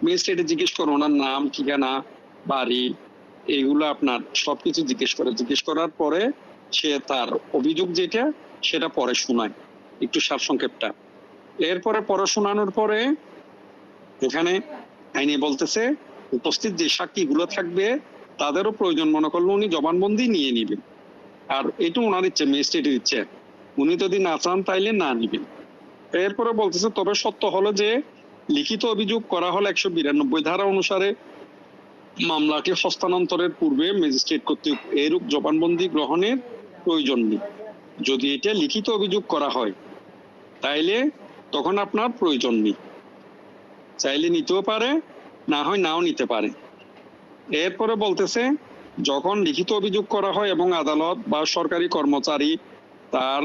ম্যাজিস্ট্রেটে জিজ্ঞেস করে ওনার নাম, ঠিকানা, বাড়ি, এইগুলো আপনার সবকিছু জিজ্ঞেস করার পরে সে তার অভিযোগ যেটা সেটা পরে শোনায়, একটু সারসংক্ষেপটা। এরপরে পরে শোনানোর পরে এখানে আইনে বলতেছে উপস্থিত যে সাক্ষীগুলো থাকবে তাদেরও প্রয়োজন মনে করলে উনি জবানবন্দি নিয়ে নিবেন। আর এটা ওনার ইচ্ছে, ম্যাজিস্ট্রেটের ইচ্ছে, উনি যদি না চান তাইলে না নিবেন। এরপরে বলতেছে তবে সত্য হলো যে লিখিত অভিযোগ করা হলে 192 ধারা অনুসারে মামলাটি হস্তান্তরের পূর্বে ম্যাজিস্ট্রেট কর্তৃক এরূপ জবানবন্দি গ্রহণের প্রয়োজন নেই। যদি এটা লিখিত অভিযোগ করা হয় তাইলে তখন আপনার প্রয়োজন নেই, চাইলে নিতেও পারে, না হয় নাও নিতে পারে। এরপরে বলতেছে যখন লিখিত অভিযোগ করা হয় এবং আদালত বা সরকারি কর্মচারী তার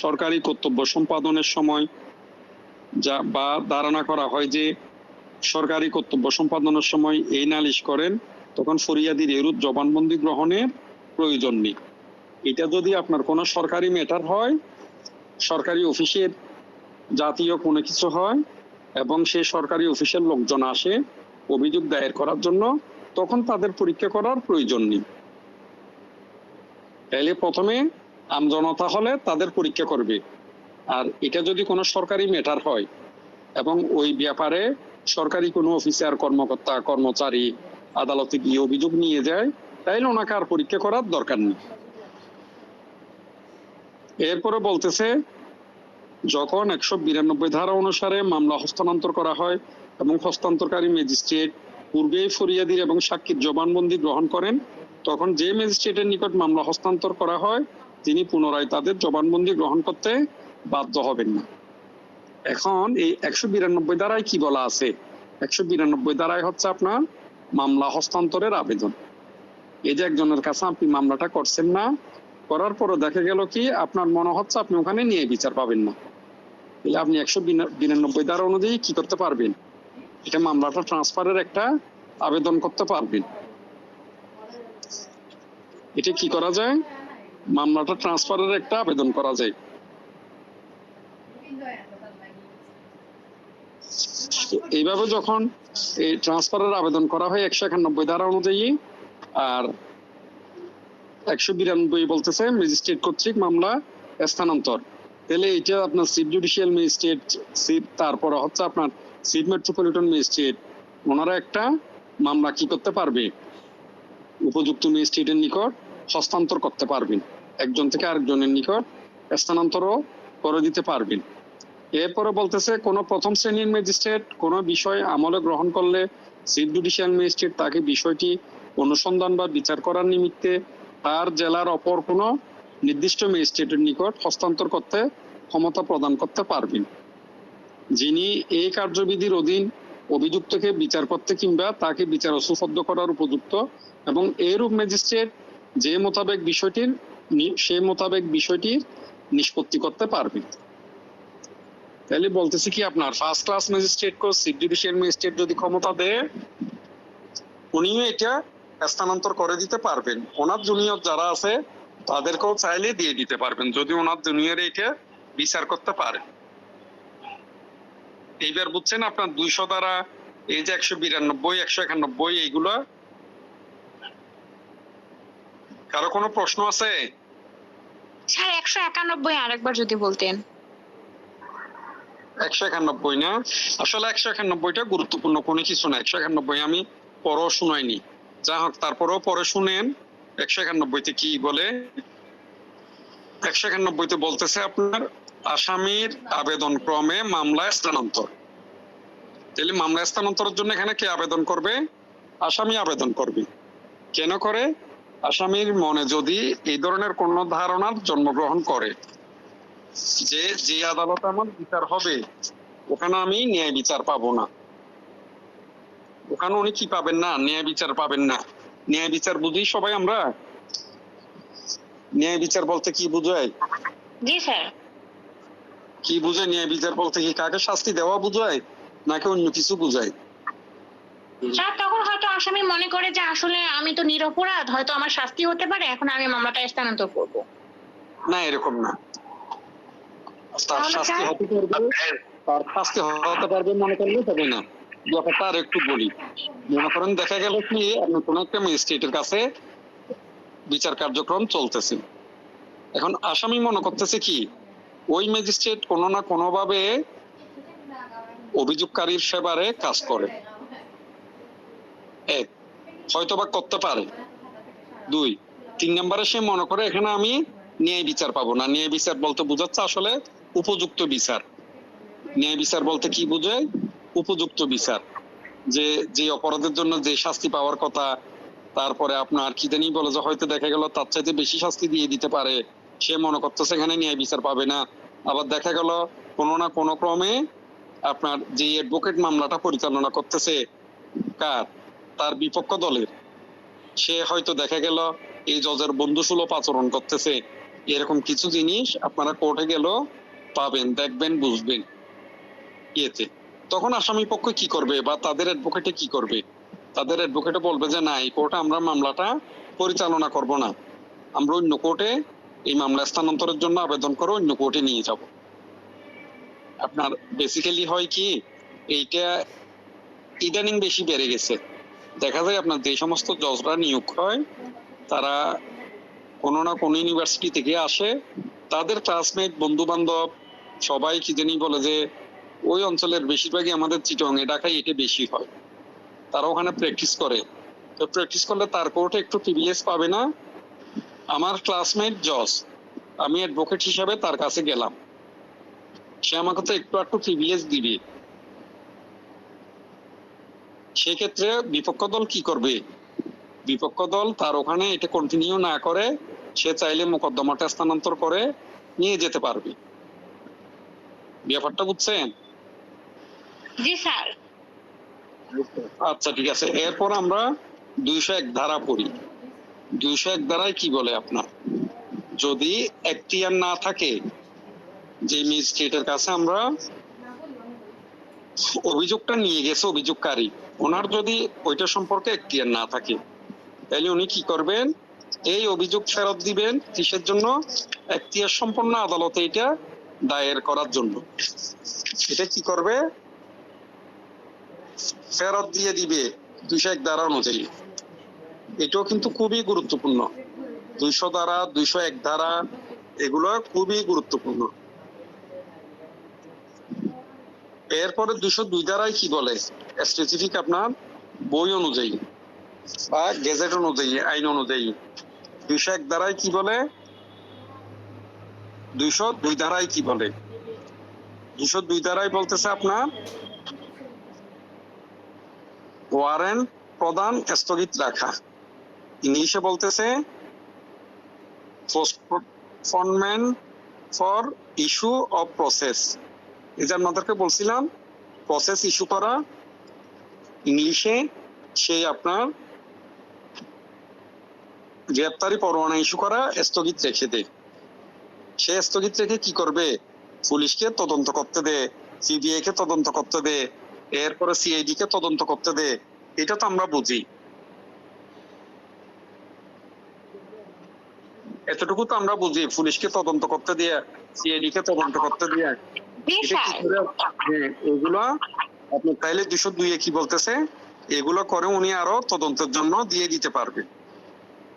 সরকারি কর্তব্য সম্পাদনের সময় যা বা ধারণা করা হয় যে সরকারি কর্তব্য সম্পাদনের সময় এই নালিশ করেন, তখন ফরিয়াদির এরূপ জবানবন্দি গ্রহণের প্রয়োজন নেই। এটা যদি আপনার কোনো সরকারি ম্যাটার হয়, সরকারি অফিসের জাতীয় কোনো কিছু হয় এবং সেই সরকারি অফিসের লোকজন আসে অভিযোগ দায়ের করার জন্য, তখন তাদের পরীক্ষা করার প্রয়োজন নেই। তাইলে প্রথমে আমজনতা হলে তাদের পরীক্ষা করবে। আর এটা যদি কোনো সরকারি ম্যাটার হয় এবং ওই ব্যাপারে সরকারি কোনো অফিসার, কর্মকর্তা, কর্মচারী আদালতে গিয়ে অভিযোগ নিয়ে যায়, তাইলে ওনাকে আর পরীক্ষা করার দরকার নেই। এরপরে বলতেছে যখন 192 ধারা অনুসারে মামলা হস্তান্তর করা হয় এবং হস্তান্তরকারী ম্যাজিস্ট্রেট পূর্বেই ফরিয়াদির এবং সাক্ষীর জবানবন্দি গ্রহণ করেন, তখন যে ম্যাজিস্ট্রেটের নিকট মামলা হস্তান্তর করা হয় তিনি পুনরায় তাদের জবানবন্দি গ্রহণ করতে বাধ্য হবেন না। এখন এই 192 ধারায় কি বলা আছে? 192 ধারায় হচ্ছে আপনার মামলা হস্তান্তরের আবেদন। এই যে একজনের কাছে আপনি মামলাটা করছেন না, করার পরে দেখা গেল কি আপনার মনে হচ্ছে আপনি ওখানে নিয়ে বিচার পাবেন না, তাহলে আপনি 192 ধারা অনুযায়ী কি করতে পারবেন? এটা মামলাটা ট্রান্সফারের একটা আবেদন করতে পারবেন। এটা কি করা যায়? মামলাটা ট্রান্সফারের একটা আবেদন করা যায়। এইভাবে যখন এই ট্রান্সফারের আবেদন করা হয় 191 ধারা অনুযায়ী, আর 192 বলতেছে ম্যাজিস্ট্রেট কর্তৃক মামলা স্থানান্তর, তাহলে এটা আপনার চিফ জুডিশিয়াল ম্যাজিস্ট্রেট, চিফ, তারপরে হচ্ছে আপনার চিফ মেট্রোপলিটন ম্যাজিস্ট্রেট, ওনারা একটা মামলা কি করতে পারবে? উপযুক্ত ম্যাজিস্ট্রেটের নিকট হস্তান্তর করতে পারবেন, একজন থেকে আরেকজনের নিকট স্থানান্তরও করে দিতে পারবেন। এরপরে বলতেছে কোন প্রথম শ্রেণীর ম্যাজিস্ট্রেট কোন বিষয় আমলে গ্রহণ করলে চিফ জুডিশিয়াল ম্যাজিস্ট্রেট তাকে বিষয়টি অনুসন্ধান বা বিচার করার নিমিত্তে তার জেলার অপর কোন নির্দিষ্ট ম্যাজিস্ট্রেটের নিকট হস্তান্তর করতে ক্ষমতা প্রদান করতে পারবেন, যিনি এই কার্যবিধির অধীন অভিযুক্তকে বিচার করতে কিংবা তাকে বিচার সুপদ্ধ করার উপযুক্ত, এবং এরূপ ম্যাজিস্ট্রেট সে মোতাবেক বিষয়টির নিষ্পত্তি করতে পারবেন। তাহলে বলতেছি কি, আপনার ফার্স্ট ক্লাস ম্যাজিস্ট্রেট কো চিফ জুডিশিয়াল ম্যাজিস্ট্রেট যদি ক্ষমতা দেয়, উনিও এটা স্থানান্তর করে দিতে পারবেন। ওনার জুনিয়র যারা আছে তাদেরকেও চাইলে দিয়ে দিতে পারবেন, যদি ওনার জুনিয়র এটা বিচার করতে পারে। এইবার বুঝছেন আপনার 200 দ্বারা, এই যে 192, 191 এইগুলো। কারো কোনো প্রশ্ন আছে? স্যার 191 আরেকবার যদি বলতেন। 191 না, আসলে 191টা গুরুত্বপূর্ণ কোনো কিছু না। 191 আমি পরও শুনাইনি, যা হোক তারপরেও পরে শুনেন 191তে কি বলে। 191তে বলতেছে আপনার আসামির আবেদন ক্রমে মামলা স্থানান্তর। তাহলে মামলা স্থানান্তরের জন্য এখানে কে আবেদন করবে? আসামি আবেদন করবে। কেন করে? আসামির মনে যদি এই ধরনের কোন ধারণার জন্মগ্রহণ করে যে আদালতে আমার বিচার হবে ওখানে আমি ন্যায় বিচার পাবো না, ওখানে উনি কি পাবেন না? ন্যায় বিচার পাবেন না। ন্যায় বিচার বুঝি সবাই আমরা? ন্যায় বিচার বলতে কি বুঝায়? জি স্যার। কি বুঝায় ন্যায় বিচার বলতে? কি কাকে শাস্তি দেওয়া বুঝায় নাকি অন্য কিছু বুঝায়? স্যার তখন হয়তো আসামি মনে করে যে আসলে আমি তো নিরপরাধ, হয়তো আমার শাস্তি হতে পারে, এখন আমি মামলাটা স্থানান্তর করব। না, এরকম না। তার তাহলে শাস্তি স্যার? হতে পারবে, তার শাস্তি হতে পারবে মনে করলে তবে না। ব্যাপারটা আর একটু বলি। মনে করেন দেখা গেল কি আপনি কোন একটা ম্যাজিস্ট্রেটের কাছে বিচার কার্যক্রম চলতেছে, এখন আসামি মনে করতেছে কি ওই ম্যাজিস্ট্রেট কোনো না কোনো ভাবে অভিযোগকারীর সেবারে কাজ করে। এক, হয়তোবা করতে পারে। 2, 3 নম্বরে সে মনে করে এখানে আমি ন্যায় বিচার পাবো না। ন্যায় বিচার বলতে বোঝাচ্ছে আসলে উপযুক্ত বিচার। ন্যায় বিচার বলতে কি বোঝায়? উপযুক্ত বিচার, যে অপরাধের জন্য যে শাস্তি পাওয়ার কথা, তারপরে আপনার কি জানি বলে যে হয়তো দেখা গেল তার চাইতে বেশি শাস্তি দিয়ে দিতে পারে, সে মনে করতেছে এখানে ন্যায় বিচার পাবে না। আবার দেখা গেল কোনো না কোনো ক্রমে আপনার যে অ্যাডভোকেট মামলাটা পরিচালনা করতেছে তার বিপক্ষ দলের, সে হয়তো দেখা গেল এই জজের বন্ধুসুলভ আচরণ করতেছে। এরকম কিছু জিনিস আপনারা কোর্টে গেল পাবেন, দেখবেন, বুঝবেন। ইয়েতে তখন আসামি পক্ষ কি করবে বা তাদের অ্যাডভোকেটে কি করবে? তাদের অ্যাডভোকেটে বলবে যে না, এই কোর্টে আমরা মামলাটা পরিচালনা করব না, আমরা অন্য কোর্টে এই মামলা স্থানান্তরের জন্য আবেদন করে অন্য কোর্টে নিয়ে যাব। আপনার বেসিক্যালি হয় কি, এইটা ইদানিং বেশি বেড়ে গেছে। দেখা যায় আপনার যে সমস্ত জজরা নিয়োগ হয় তারা কোনো না কোনো ইউনিভার্সিটি থেকে আসে, তাদের ক্লাসমেট, বন্ধু বান্ধব সবাই কি জানি বলে যে ওই অঞ্চলের বেশিরভাগই আমাদের চিটং, ঢাকায় এটা বেশি হয়। তারা ওখানে প্র্যাকটিস করে, তো প্র্যাকটিস করলে তার কোর্টে একটু প্রিভিলেজ পাবে না। আমার ক্লাসমেট জজ, আমি অ্যাডভোকেট হিসাবে তার কাছে গেলাম, সে আমাকে তো একটু প্রিভিলেজ দিবে। সেক্ষেত্রে বিপক্ষ দল কি করবে? বিপক্ষ দল তার ওখানে এটা কন্টিনিউ না করে সে চাইলে মোকদ্দমাটা স্থানান্তর করে নিয়ে যেতে পারবে। ব্যাপারটা বুঝছেন? জি স্যার। আচ্ছা ঠিক আছে, এরপর আমরা 201 ধারা পড়ি। 201 ধারায় কি বলে আপনার, যদি এখতিয়ার না থাকে যে ম্যাজিস্ট্রেটের কাছে আমরা অভিযোগটা নিয়ে গেছে অভিযোগকারী, ওনার যদি ওইটা সম্পর্কে এখতিয়ার না থাকে, তাহলে উনি কি করবেন? এই অভিযোগ ফেরত দিবেন। কিসের জন্য? এখতিয়ার সম্পন্ন আদালতে এটা দায়ের করার জন্য। এটা কি করবে? ফেরত দিয়ে দিবে 201 ধারা অনুযায়ী। এটাও কিন্তু খুবই গুরুত্বপূর্ণ। 200 ধারা, 201 ধারা, এগুলো খুবই গুরুত্বপূর্ণ। এরপরে 202 ধারায় কি বলে? স্পেসিফিক আপনার বই অনুযায়ী বা গেজেট অনুযায়ী, আইন অনুযায়ী 201 ধারায় কি বলে, 202 ধারায় কি বলে? 202 ধারায় বলতেছে আপনার ওয়ারেন্ট প্রদান স্থগিত রাখা। ইংলিশে বলতেছে পোস্টপোনমেন্ট ফর ইস্যু অফ প্রসেস। এই যে আপনাদেরকে বলছিলাম প্রসেস ইস্যু করা, ইংলিশে সেই আপনার গ্রেপ্তারি পরোয়ানা ইস্যু করা স্থগিত রেখে দেয়। সে স্থগিত রেখে কি করবে? পুলিশকে তদন্ত করতে দে, সিবিআই কে তদন্ত করতে দে, এরপরে সিআইডি কে তদন্ত করতে দে। এটা তো আমরা বুঝি, এতটুকু তো আমরা বুঝি। পুলিশকে তদন্ত করতে দিয়ে, সিআইডি কে তদন্ত করতে দিয়ে জি এটা কি স্যার। করে? হ্যাঁ, এগুলো আপনি তাইলে 202 কি বলতেছে? এগুলো করে উনি আরো তদন্তের জন্য দিয়ে দিতে পারবে,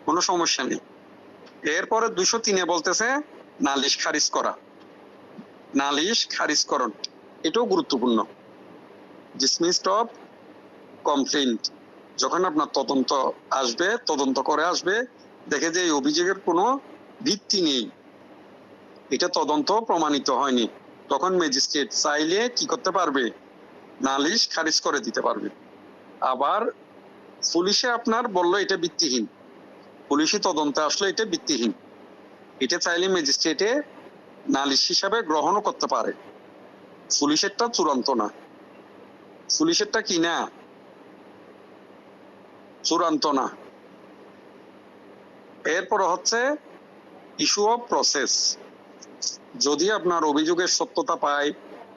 কোনো সমস্যা নেই। এরপরে 203 বলতেছে নালিশ খারিজ করা, নালিশ খারিজকরণ। এটাও গুরুত্বপূর্ণ। Dismissed of complaint. যখন আপনার তদন্ত আসবে, তদন্ত করে আসবে, দেখে যে এই অভিযোগের কোনো ভিত্তি নেই, এটা তদন্ত প্রমাণিত হয়নি, তখন ম্যাজিস্ট্রেট চাইলে কি করতে পারবে? নালিশ খারিজ করে দিতে পারবে। আবার পুলিশে আপনার বললো এটা ভিত্তিহীন, পুলিশি তদন্তে আসলে এটা ভিত্তিহীন, এটা চাইলে ম্যাজিস্ট্রেটে নালিশ হিসাবে গ্রহণও করতে পারে। পুলিশেরটা চূড়ান্ত না। পুলিশেরটা কি না? চূড়ান্ত না। এরপর হচ্ছে ইস্যু অফ প্রসেস। যদি আপনার অভিযোগের সত্যতা পায়,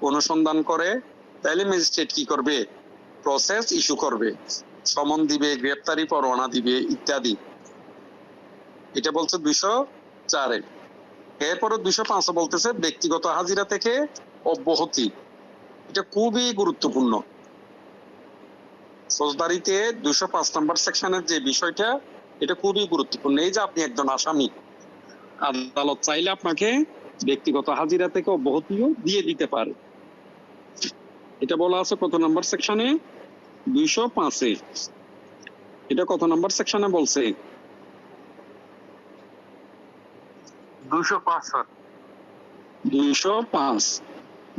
অনুসন্ধান করে, তাহলে ম্যাজিস্ট্রেট কি করবে? প্রসেস ইস্যু করবে, সমন দিবে, গ্রেপ্তারি পরোয়ানা দিবে ইত্যাদি। এটা বলছে 204-এ। এরপরে 205 বলতেছে ব্যক্তিগত হাজিরা থেকে অব্যাহতি। এটা খুবই গুরুত্বপূর্ণ। ফৌজদারিতে 205 নম্বর সেকশনের যে বিষয়টা, এটা খুবই গুরুত্বপূর্ণ। এই যে আপনি একজন আসামি, আদালত চাইলে আপনাকে ব্যক্তিগত হাজিরা থেকে অব্যাহতিও দিয়ে দিতে পারে। এটা বলা আছে কত নম্বর সেকশনে? 205-এ। এটা কত নম্বর সেকশনে বলছে? 205 sir. 205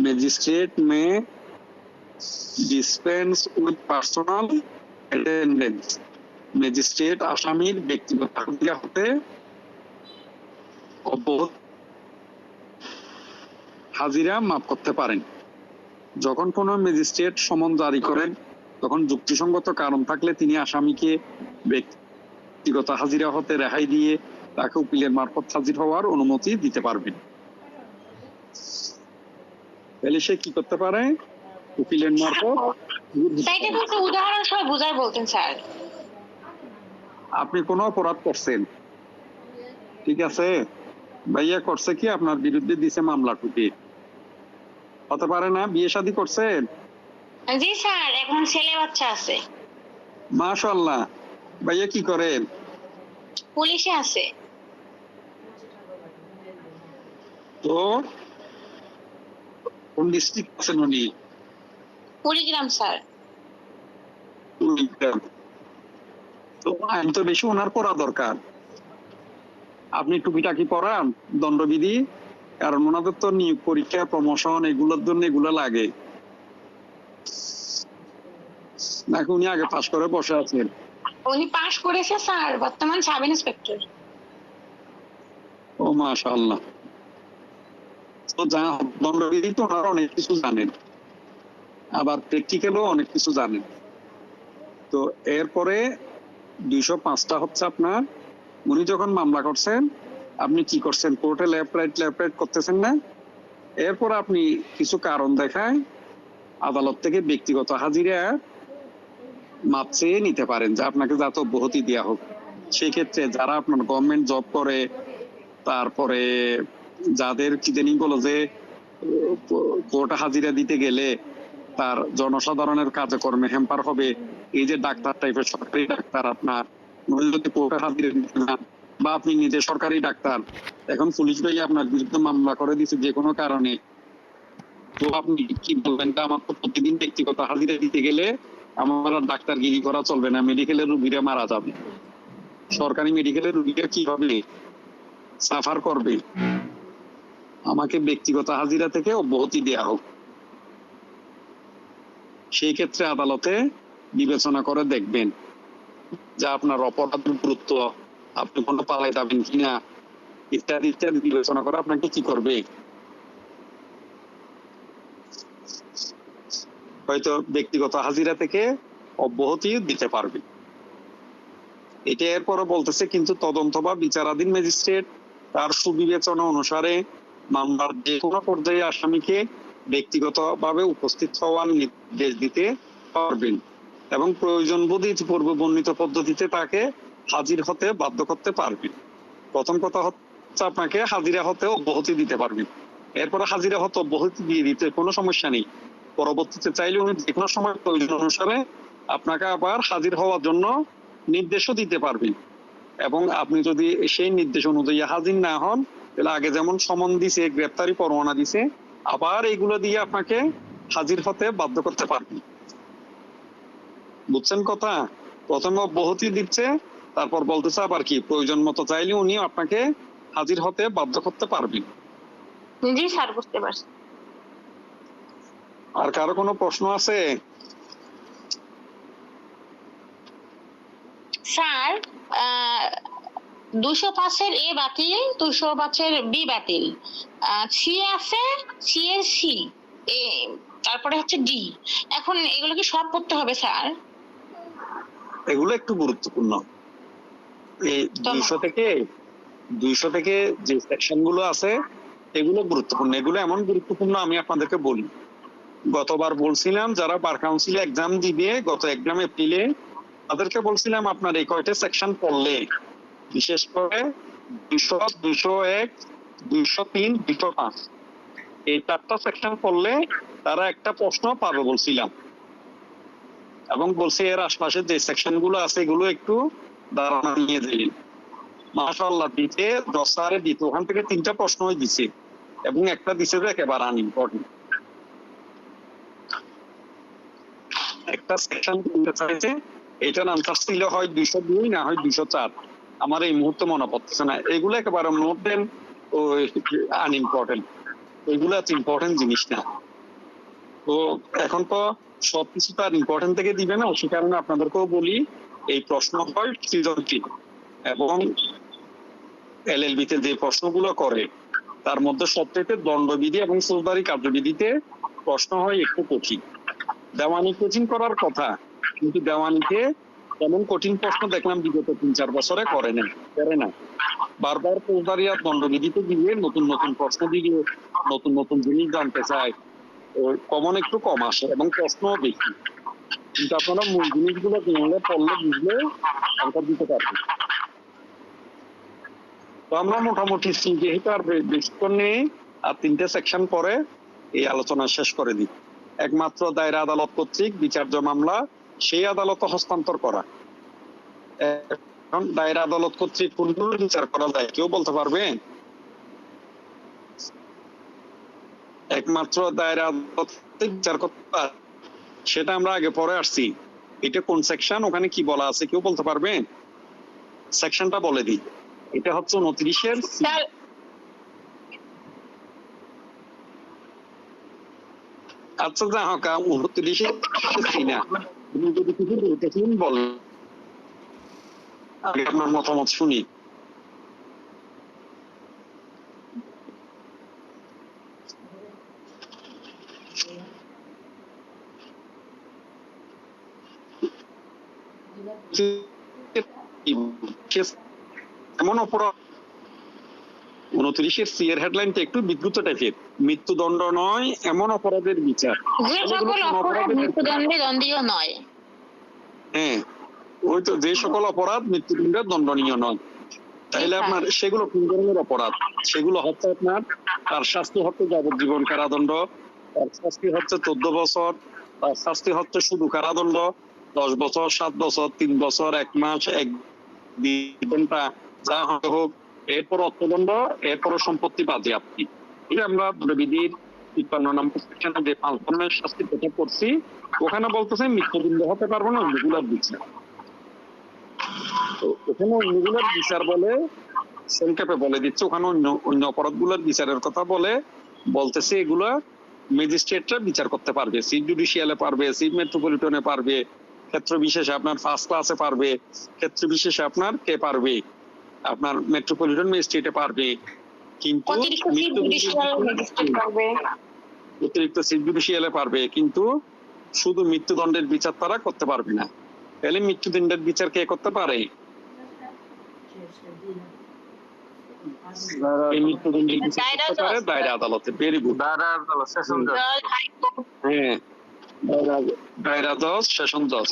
magistrate May dispense with personal attendance. Magistrate আসামির ব্যক্তিগত হাজিরা হতে হাজিরা মাফ করতে পারেন। যখন কোন ম্যাজিস্ট্রেট সমন জারি করেন, তখন যুক্তিসঙ্গত কারণ থাকলে তিনি আসামিকে ব্যক্তিগত হাজিরা হতে রেহাই দিয়ে তাকে উকিলের মারফত হাজির হওয়ার অনুমতি দিতে পারবেন। তাহলে সে কি করতে পারে? উকিলের মারফত। সেইটা কিন্তু উদাহরণ সহ বুঝায় বলতেন স্যার। আপনি কোনো অপরাধ করছেন, ঠিক আছে, ভাইয়া করছে কি আপনার বিরুদ্ধে দিছে মামলা টুকি, হতে পারে না? বিয়ে শাদী করছেন? জি স্যার, এখন ছেলে বাচ্চা আছে। মাশাআল্লাহ। ভাইয়া কি করেন? পুলিশে আছে। তো কোন ডিস্ট্রিক্ট আছেন উনি? কুড়িগ্রাম স্যার। কুড়িগ্রাম। তো আইন তো বেশি ওনার পড়া দরকার। আপনি টুপিটাকি পড়ান দণ্ডবিধি, কারণ ওনাদের তো নিয়োগ পরীক্ষা, প্রমোশন, এগুলোর জন্য এগুলো লাগে। নাকি উনি আগে পাশ করে বসে আছেন? উনি পাশ করেছে স্যার, বর্তমান সাব ইন্সপেক্টর। ও মাশাআল্লাহ। তো দণ্ডবিধি তো ওনারা অনেক কিছু জানেন, আবার প্র্যাকটিক্যালও অনেক কিছু জানেন। তো এরপরে 205টা হচ্ছে আপনার, উনি যখন মামলা করছেন, আপনি কি করছেন? কোর্টে লেফট রাইট করতেছেন না? এরপর আপনি কিছু কারণ দেখায় আদালত থেকে ব্যক্তিগত হাজিরা মাপ চেয়ে নিতে পারেন যে আপনাকে যাতে অব্যাহতি দেওয়া হোক। সেই ক্ষেত্রে যারা আপনার গভর্নমেন্ট জব করে, তারপরে যাদের কি জানি বলো যে কোর্টে হাজিরা দিতে গেলে তার জনসাধারণের কাজকর্মে হ্যাম্পার হবে, এই যে ডাক্তার টাইপের সরকারি ডাক্তার আপনার যদি কোর্টে হাজিরা দিতে না, বা আপনি নিজে সরকারি ডাক্তার, এখন পুলিশ ভাই আপনার বিরুদ্ধে মামলা করে দিচ্ছে যে কোনো কারণে, তো আপনি কি বলবেন? আমার তো প্রতিদিন ব্যক্তিগত হাজিরা দিতে গেলে আমার আর ডাক্তারগিরি করা চলবে না, মেডিকেলের রুগীরা মারা যাবে, সরকারি মেডিকেলের রুগীরা কিভাবে সাফার করবে? আমাকে ব্যক্তিগত হাজিরা থেকে অব্যাহতি দেওয়া হোক। সেই ক্ষেত্রে আদালতে বিবেচনা করে দেখবেন যে আপনার অপরাধের গুরুত্ব, আপনি কোনো পালাই যাবেন কিনা, ইত্যাদি ইত্যাদি বিবেচনা করে আপনাকে কি করবে, হয়তো ব্যক্তিগত হাজিরা থেকে অব্যাহতি দিতে পারবে। এটা এরপরে বলতেছে কিন্তু তদন্ত বা বিচারাধীন ম্যাজিস্ট্রেট তার সুবিবেচনা অনুসারে মামলার যে কোনো পর্যায়ে আসামিকে ব্যক্তিগতভাবে উপস্থিত হওয়ার নির্দেশ দিতে পারবেন এবং প্রয়োজন বোধে পূর্বে বর্ণিত পদ্ধতিতে তাকে হাজির হতে বাধ্য করতে পারবেন। প্রথম কথা হচ্ছে আপনাকে হাজিরা হতে অব্যাহতি দিতে পারবেন, এরপরে হাজিরা হতে অব্যাহতি দিয়ে দিতে কোনো সমস্যা নেই। পরবর্তীতে চাইলে উনি যে কোনো সময় প্রয়োজন অনুসারে আপনাকে আবার হাজির হওয়ার জন্য নির্দেশও দিতে পারবেন। এবং আপনি যদি সেই নির্দেশ অনুযায়ী হাজির না হন, তাহলে আগে যেমন সমন দিছে, গ্রেপ্তারি পরোয়ানা দিছে, আবার এগুলো দিয়ে আপনাকে হাজির হতে বাধ্য করতে পারবেন। বুঝছেন কথা? প্রথমে অব্যাহতি দিচ্ছে, তারপর বলতেছে আবার কি প্রয়োজন মতো চাইলে উনি আপনাকে হাজির হতে বাধ্য করতে পারবেন। জি স্যার, বুঝতে পারছি। আর কারো কোনো প্রশ্ন আছে? স্যার 205-এর এ বাতিল, 205-এর বি বাতিল, সি আছে, সি এর সি, এ, তারপরে হচ্ছে ডি। এখন এগুলো কি সব পড়তে হবে স্যার? এগুলো একটু গুরুত্বপূর্ণ। এই 200 থেকে যে সেকশন গুলো আছে এগুলো গুরুত্বপূর্ণ। এগুলো এমন গুরুত্বপূর্ণ, আমি আপনাদেরকে বলি, গতবার বলছিলাম যারা বার কাউন্সিল এক্সাম দিবে গত এক্সাম এপ্রিলে, তাদেরকে বলছিলাম আপনার এই কয়টা সেকশন পড়লে, বিশেষ করে 200, 201, 203, 205 এই 4টা সেকশন পড়লে তারা একটা প্রশ্ন পাবে বলছিলাম। এবং বলছি এর আশপাশে যে সেকশন গুলো আছে এগুলো একটু ধারণা নিয়ে দিলেন। মাশাআল্লাহ, দিতে 10 সালে দিতে ওখান থেকে 3টা প্রশ্নই দিছে এবং একটা দিছে যে একেবারে আনইম্পর্টেন্ট। একটা সেকশন দিতে চাইছে, এটার আনসার ছিল হয় 202 না হয় 204, আমার এই মুহূর্তে মনে পড়তেছে না। এগুলো একেবারে নোট দেন, আনইম্পর্টেন্ট, এগুলো ইম্পর্টেন্ট জিনিস না। তো এখন তো সবকিছু তার ইম্পর্টেন্ট থেকে দিবে না, সে কারণে আপনাদেরকেও বলি এই প্রশ্ন হয় সৃজনশীল, এবং এলএলবি তে যে প্রশ্নগুলো করে তার মধ্যে সবচেয়ে দণ্ডবিধি এবং ফৌজদারি কার্যবিধিতে প্রশ্ন হয় একটু কঠিন। দেওয়ানি কোচিং করার কথা, কিন্তু দেওয়ানিতে তেমন কঠিন প্রশ্ন দেখলাম বিগত 3-4 বছরে করে না। বারবার ফৌজদারি আর দণ্ডবিধিতে গিয়ে নতুন নতুন প্রশ্ন দিয়ে নতুন নতুন জিনিস জানতে চায়, কমন একটু কম আসে এবং প্রশ্ন বেশি। কিন্তু আপনারা মূল জিনিসগুলো জানলে, পড়লে, বুঝলে অ্যান্সার দিতে পারবেন। তো আমরা মোটামুটি যেহেতু আর বেশিক্ষণ নেই, আর 3টে সেকশন পরে এই আলোচনা শেষ করে দিই। একমাত্র দায়রা আদালত কর্তৃক বিচার্য মামলা সেই আদালতে হস্তান্তর করা। এখন দায়রা আদালত কর্তৃক কোনগুলো বিচার করা যায় কেউ বলতে পারবেন? একমাত্র দায়রা আদালত বিচার করতে পারে, সেটা আমরা আগে পরে আসছি। এটা কোন সেকশন, ওখানে কি বলা আছে কেউ বলতে পারবেন? সেকশনটা বলে দিই। এটা হচ্ছে 29-এর। আচ্ছা, যা হোক 29-এর না, তুমি যদি কিছু বলতেছেন বলেন, আগে আপনার মতামত শুনি। এমন অপরাধ 29-এর সি এর হেডলাইনটা একটু বিদ্যুৎ টাইপের, মৃত্যুদণ্ড নয় এমন অপরাধের বিচার। যে সকল অপরাধ মৃত্যুদণ্ডে দণ্ডীয় নয়। হ্যাঁ, ওই তো যে সকল অপরাধ মৃত্যুদণ্ডে দণ্ডনীয় নয়। তাইলে আপনার সেগুলো কোন ধরনের অপরাধ? সেগুলো হচ্ছে আপনার তার শাস্তি হচ্ছে যাবজ্জীবন কারাদণ্ড, তার শাস্তি হচ্ছে 14 বছর, তার শাস্তি হচ্ছে শুধু কারাদণ্ড 10 বছর, 7 বছর, 3 বছর, 1 মাস, 1 ঘন্টা, যা হোক। এরপর অর্থদণ্ড, এরপর সম্পত্তি বাজেয়াপ্তি। এটা আমরা বিধির 53 নম্বর সেকশনে যে 5 ধরনের শাস্তির কথা পড়ছি, ওখানে বলতেছে মৃত্যুদণ্ড হতে পারবে না রেগুলার বিচার। তো ওখানে অন্যগুলোর বিচার বলে সংক্ষেপে বলে দিচ্ছে, ওখানে অন্য অপরাধগুলোর বিচারের কথা বলতেছে এগুলা ম্যাজিস্ট্রেটরা বিচার করতে পারবে, চিফ জুডিশিয়ালে পারবে, চিফ মেট্রোপলিটনে পারবে, ক্ষেত্র বিশেষে আপনার ফার্স্ট ক্লাসে পারবে, ক্ষেত্র বিশেষে আপনার কে পারবে, আপনার মেট্রোপলিটন ম্যাজিস্ট্রেটে পারবে। কিন্তু অতিরিক্ত চিফ জুডিশিয়াল ম্যাজিস্ট্রেট পারবে, অতিরিক্ত চিফ জুডিশিয়ালে পারবে, কিন্তু শুধু মৃত্যুদণ্ডের বিচার তারা করতে পারবে না। তাহলে মৃত্যুদণ্ডের বিচার কে করতে পারে? এই মৃত্যুদণ্ডের বিচার করতে পারে দায়রা আদালতে। Very good. হ্যাঁ, দায়রা জজ, সেশন জজ,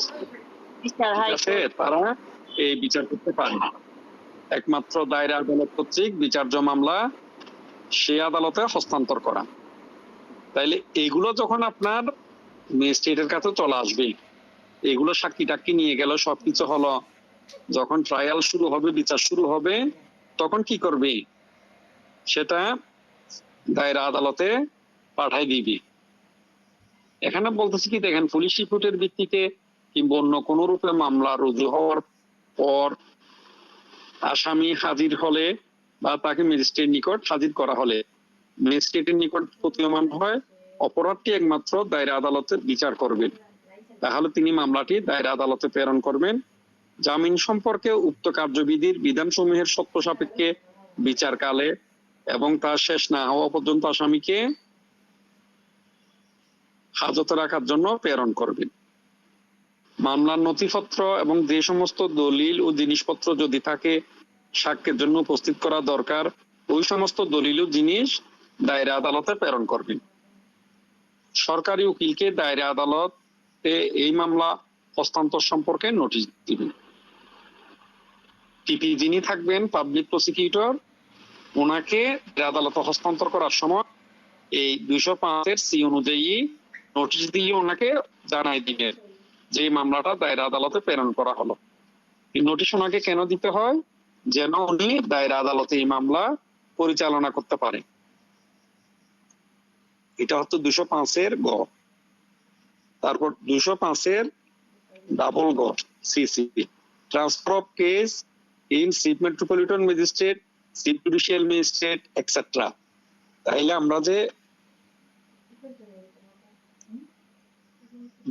ঠিক আছে, তারা এই বিচার করতে পারে। একমাত্র দায়রা আদালত কর্তৃক বিচার্য মামলা সে আদালতে হস্তান্তর করা। তাইলে এগুলো যখন আপনার ম্যাজিস্ট্রেটের কাছে চলে আসবে, এগুলো সাক্ষী টাক্ষী নিয়ে গেল, সবকিছু হলো, যখন ট্রায়াল শুরু হবে, বিচার শুরু হবে, তখন কি করবে? সেটা দায়রা আদালতে পাঠাই দিবি। এখানে বলতেছি কি দেখেন, পুলিশ রিপোর্টের ভিত্তিতে কিংবা অন্য কোন রূপে মামলা রুজু হওয়ার পর আসামি হাজির হলে বা তাকে ম্যাজিস্ট্রেট নিকট হাজির করা হলে ম্যাজিস্ট্রেটের নিকট প্রতীয়মান হয় অপরাধটি একমাত্র দায়রা আদালতে বিচার করবেন, তাহলে তিনি মামলাটি দায়রা আদালতে প্রেরণ করবেন। জামিন সম্পর্কে উক্ত কার্যবিধির বিধানসমূহের সত্য সাপেক্ষে বিচারকালে এবং তা শেষ না হওয়া পর্যন্ত আসামিকে হাজতে রাখার জন্য প্রেরণ করবেন। মামলার নথিপত্র এবং যে সমস্ত দলিল ও জিনিসপত্র যদি থাকে সাক্ষ্যের জন্য উপস্থিত করা দরকার, ওই সমস্ত দলিল ও জিনিস দায়রা আদালতে প্রেরণ করবেন। সরকারি উকিলকে দায়রা আদালতে এই মামলা হস্তান্তর সম্পর্কে নোটিশ দিবেন। টিপি যিনি থাকবেন, পাবলিক প্রসিকিউটর, ওনাকে আদালতে হস্তান্তর করার সময় এই 205 সি অনুযায়ী নোটিশ দিয়ে ওনাকে জানাই দিবেন যে মামলাটা দায়রা আদালতে প্রেরণ করা হলো। এই নোটিশ ওনাকে কেন দিতে হয়? যেন উনি দায়রা আদালতে এই মামলা পরিচালনা করতে পারে। এটা হচ্ছে 205 গ। তারপর 205 ডাবল গ CC, transfer of case in chief metropolitan magistrate, chief judicial magistrate etcetera. তাইলে আমরা যে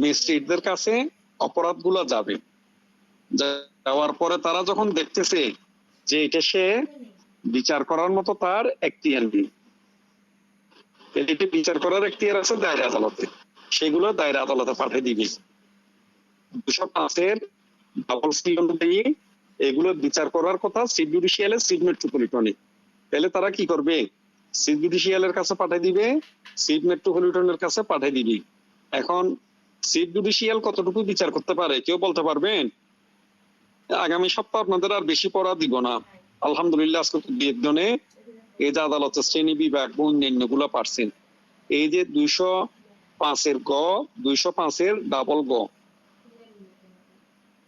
ম্যাজিস্ট্রেটদের কাছে অপরাধগুলো যাবে, যাওয়ার পরে তারা যখন দেখতেছে যে এটা সে বিচার করার মতো তার এখতিয়ার নেই, এটি বিচার করার এখতিয়ার আছে দায়রা আদালতে, সেগুলো দায়রা আদালতে পাঠিয়ে দিবে। 205 ডাবল সি অনুযায়ী এগুলো বিচার করার কথা চিফ জুডিশিয়ালে, চিফ মেট্রোপলিটনে। তাহলে তারা কি করবে? চিফ জুডিশিয়ালের কাছে পাঠিয়ে দিবে, চিফ মেট্রোপলিটনের কাছে পাঠিয়ে দিবে। এখন চিফ জুডিশিয়াল কতটুকু বিচার করতে পারে কেউ বলতে পারবেন? আগামী সপ্তাহ আপনাদের আর বেশি পড়া দিব না, আলহামদুলিল্লাহ আজকে একজনে এই যে আদালতের শ্রেণী বিভাগ অন্যান্য গুলো পারছেন। এই যে 205 গ, 205 ডাবল গ,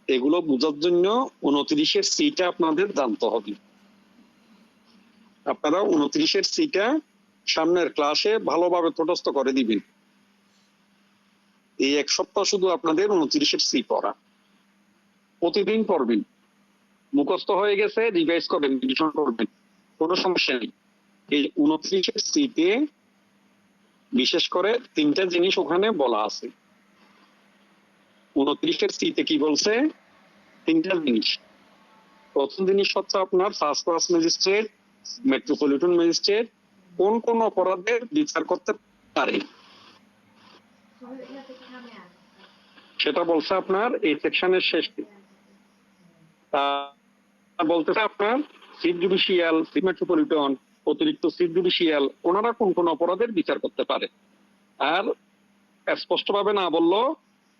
এগুলো বোঝার জন্য 29 সিটা আপনাদের জানতে হবে। আপনারা 29 সিটা সামনের ক্লাসে ভালোভাবে তটস্থ করে দিবেন। এই এক সপ্তাহ শুধু আপনাদের 29 সি পড়া, প্রতিদিন পড়বেন। মুখস্থ হয়ে গেছে, রিভাইজ করবেন, রিভিশন করবেন, কোনো সমস্যা নেই। এই 29 সিতে বিশেষ করে 3টা জিনিস ওখানে বলা আছে। 29 সিতে কি বলছে? 3টা জিনিস। প্রথম জিনিস হচ্ছে আপনার first class magistrate, metropolitan magistrate কোন কোন অপরাধের বিচার করতে পারে, সেটা বলছে আপনার এই সেকশনের শেষে। বলতেছে আপনার চিফ জুডিশিয়াল, চিফ মেট্রোপলিটন অতিরিক্ত চিফ জুডিশিয়াল ওনারা কোন কোন অপরাধের বিচার করতে পারে। আর স্পষ্টভাবে না বললো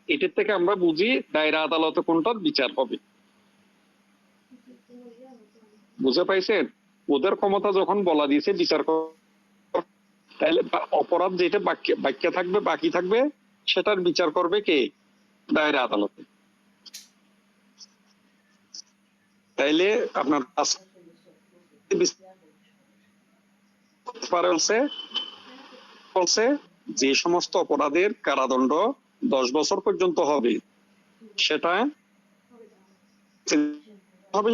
এটার থেকে আমরা বুঝি দায়রা আদালতে কোনটার বিচার হবে। বুঝে পাইছেন? ওদের ক্ষমতা যখন বলা দিয়েছে বিচার তাহলে অপরাধ যেটা বাক্যে থাকবে বাকি থাকবে সেটার বিচার করবে কে? দায়রা আদালতে। তাইলে আপনার বলছে যে সমস্ত অপরাধের কারাদণ্ড 10 বছর পর্যন্ত হবে সেটা হবে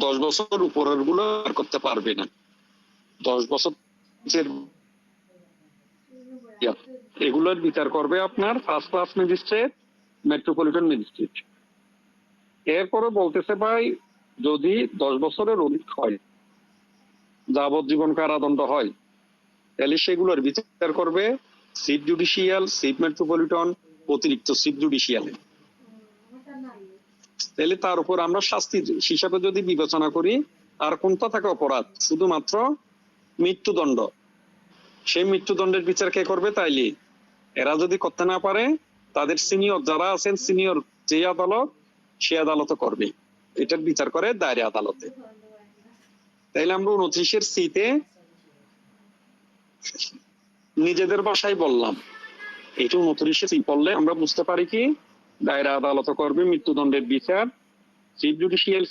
10 বছর উপরের গুলো করতে পারবে না। 10 বছর এগুলোর বিচার করবে আপনার first class magistrate, metropolitan magistrate. এরপরে বলতেছে ভাই যদি 10 বছরের অধিক হয়, যাবজ্জীবন কারাদণ্ড হয়, তাহলে সেগুলোর বিচার করবে চিফ জুডিশিয়াল, চিফ মেট্রোপলিটন, অতিরিক্ত চিফ জুডিশিয়াল। তাহলে তার উপর আমরা শাস্তি হিসাবে যদি বিবেচনা করি আর কোনটা থাকে অপরাধ, শুধুমাত্র মৃত্যুদণ্ড। সেই মৃত্যুদণ্ডের বিচার কে করবে? তাইলে এরা যদি করতে না পারে তাদের সিনিয়র যারা আছেন, সিনিয়র যে আদালত সে আদালত করবে। এটার বিচার করে দায়রা আদালতে। তাইলে আমরা 29-এর সিতে নিজেদের ভাষায় বললাম। এটা 29-এ সি পড়লে আমরা বুঝতে পারি কি দায়রা আদালত করবে মৃত্যুদণ্ডের বিচার, চিফ জুডিশিয়াল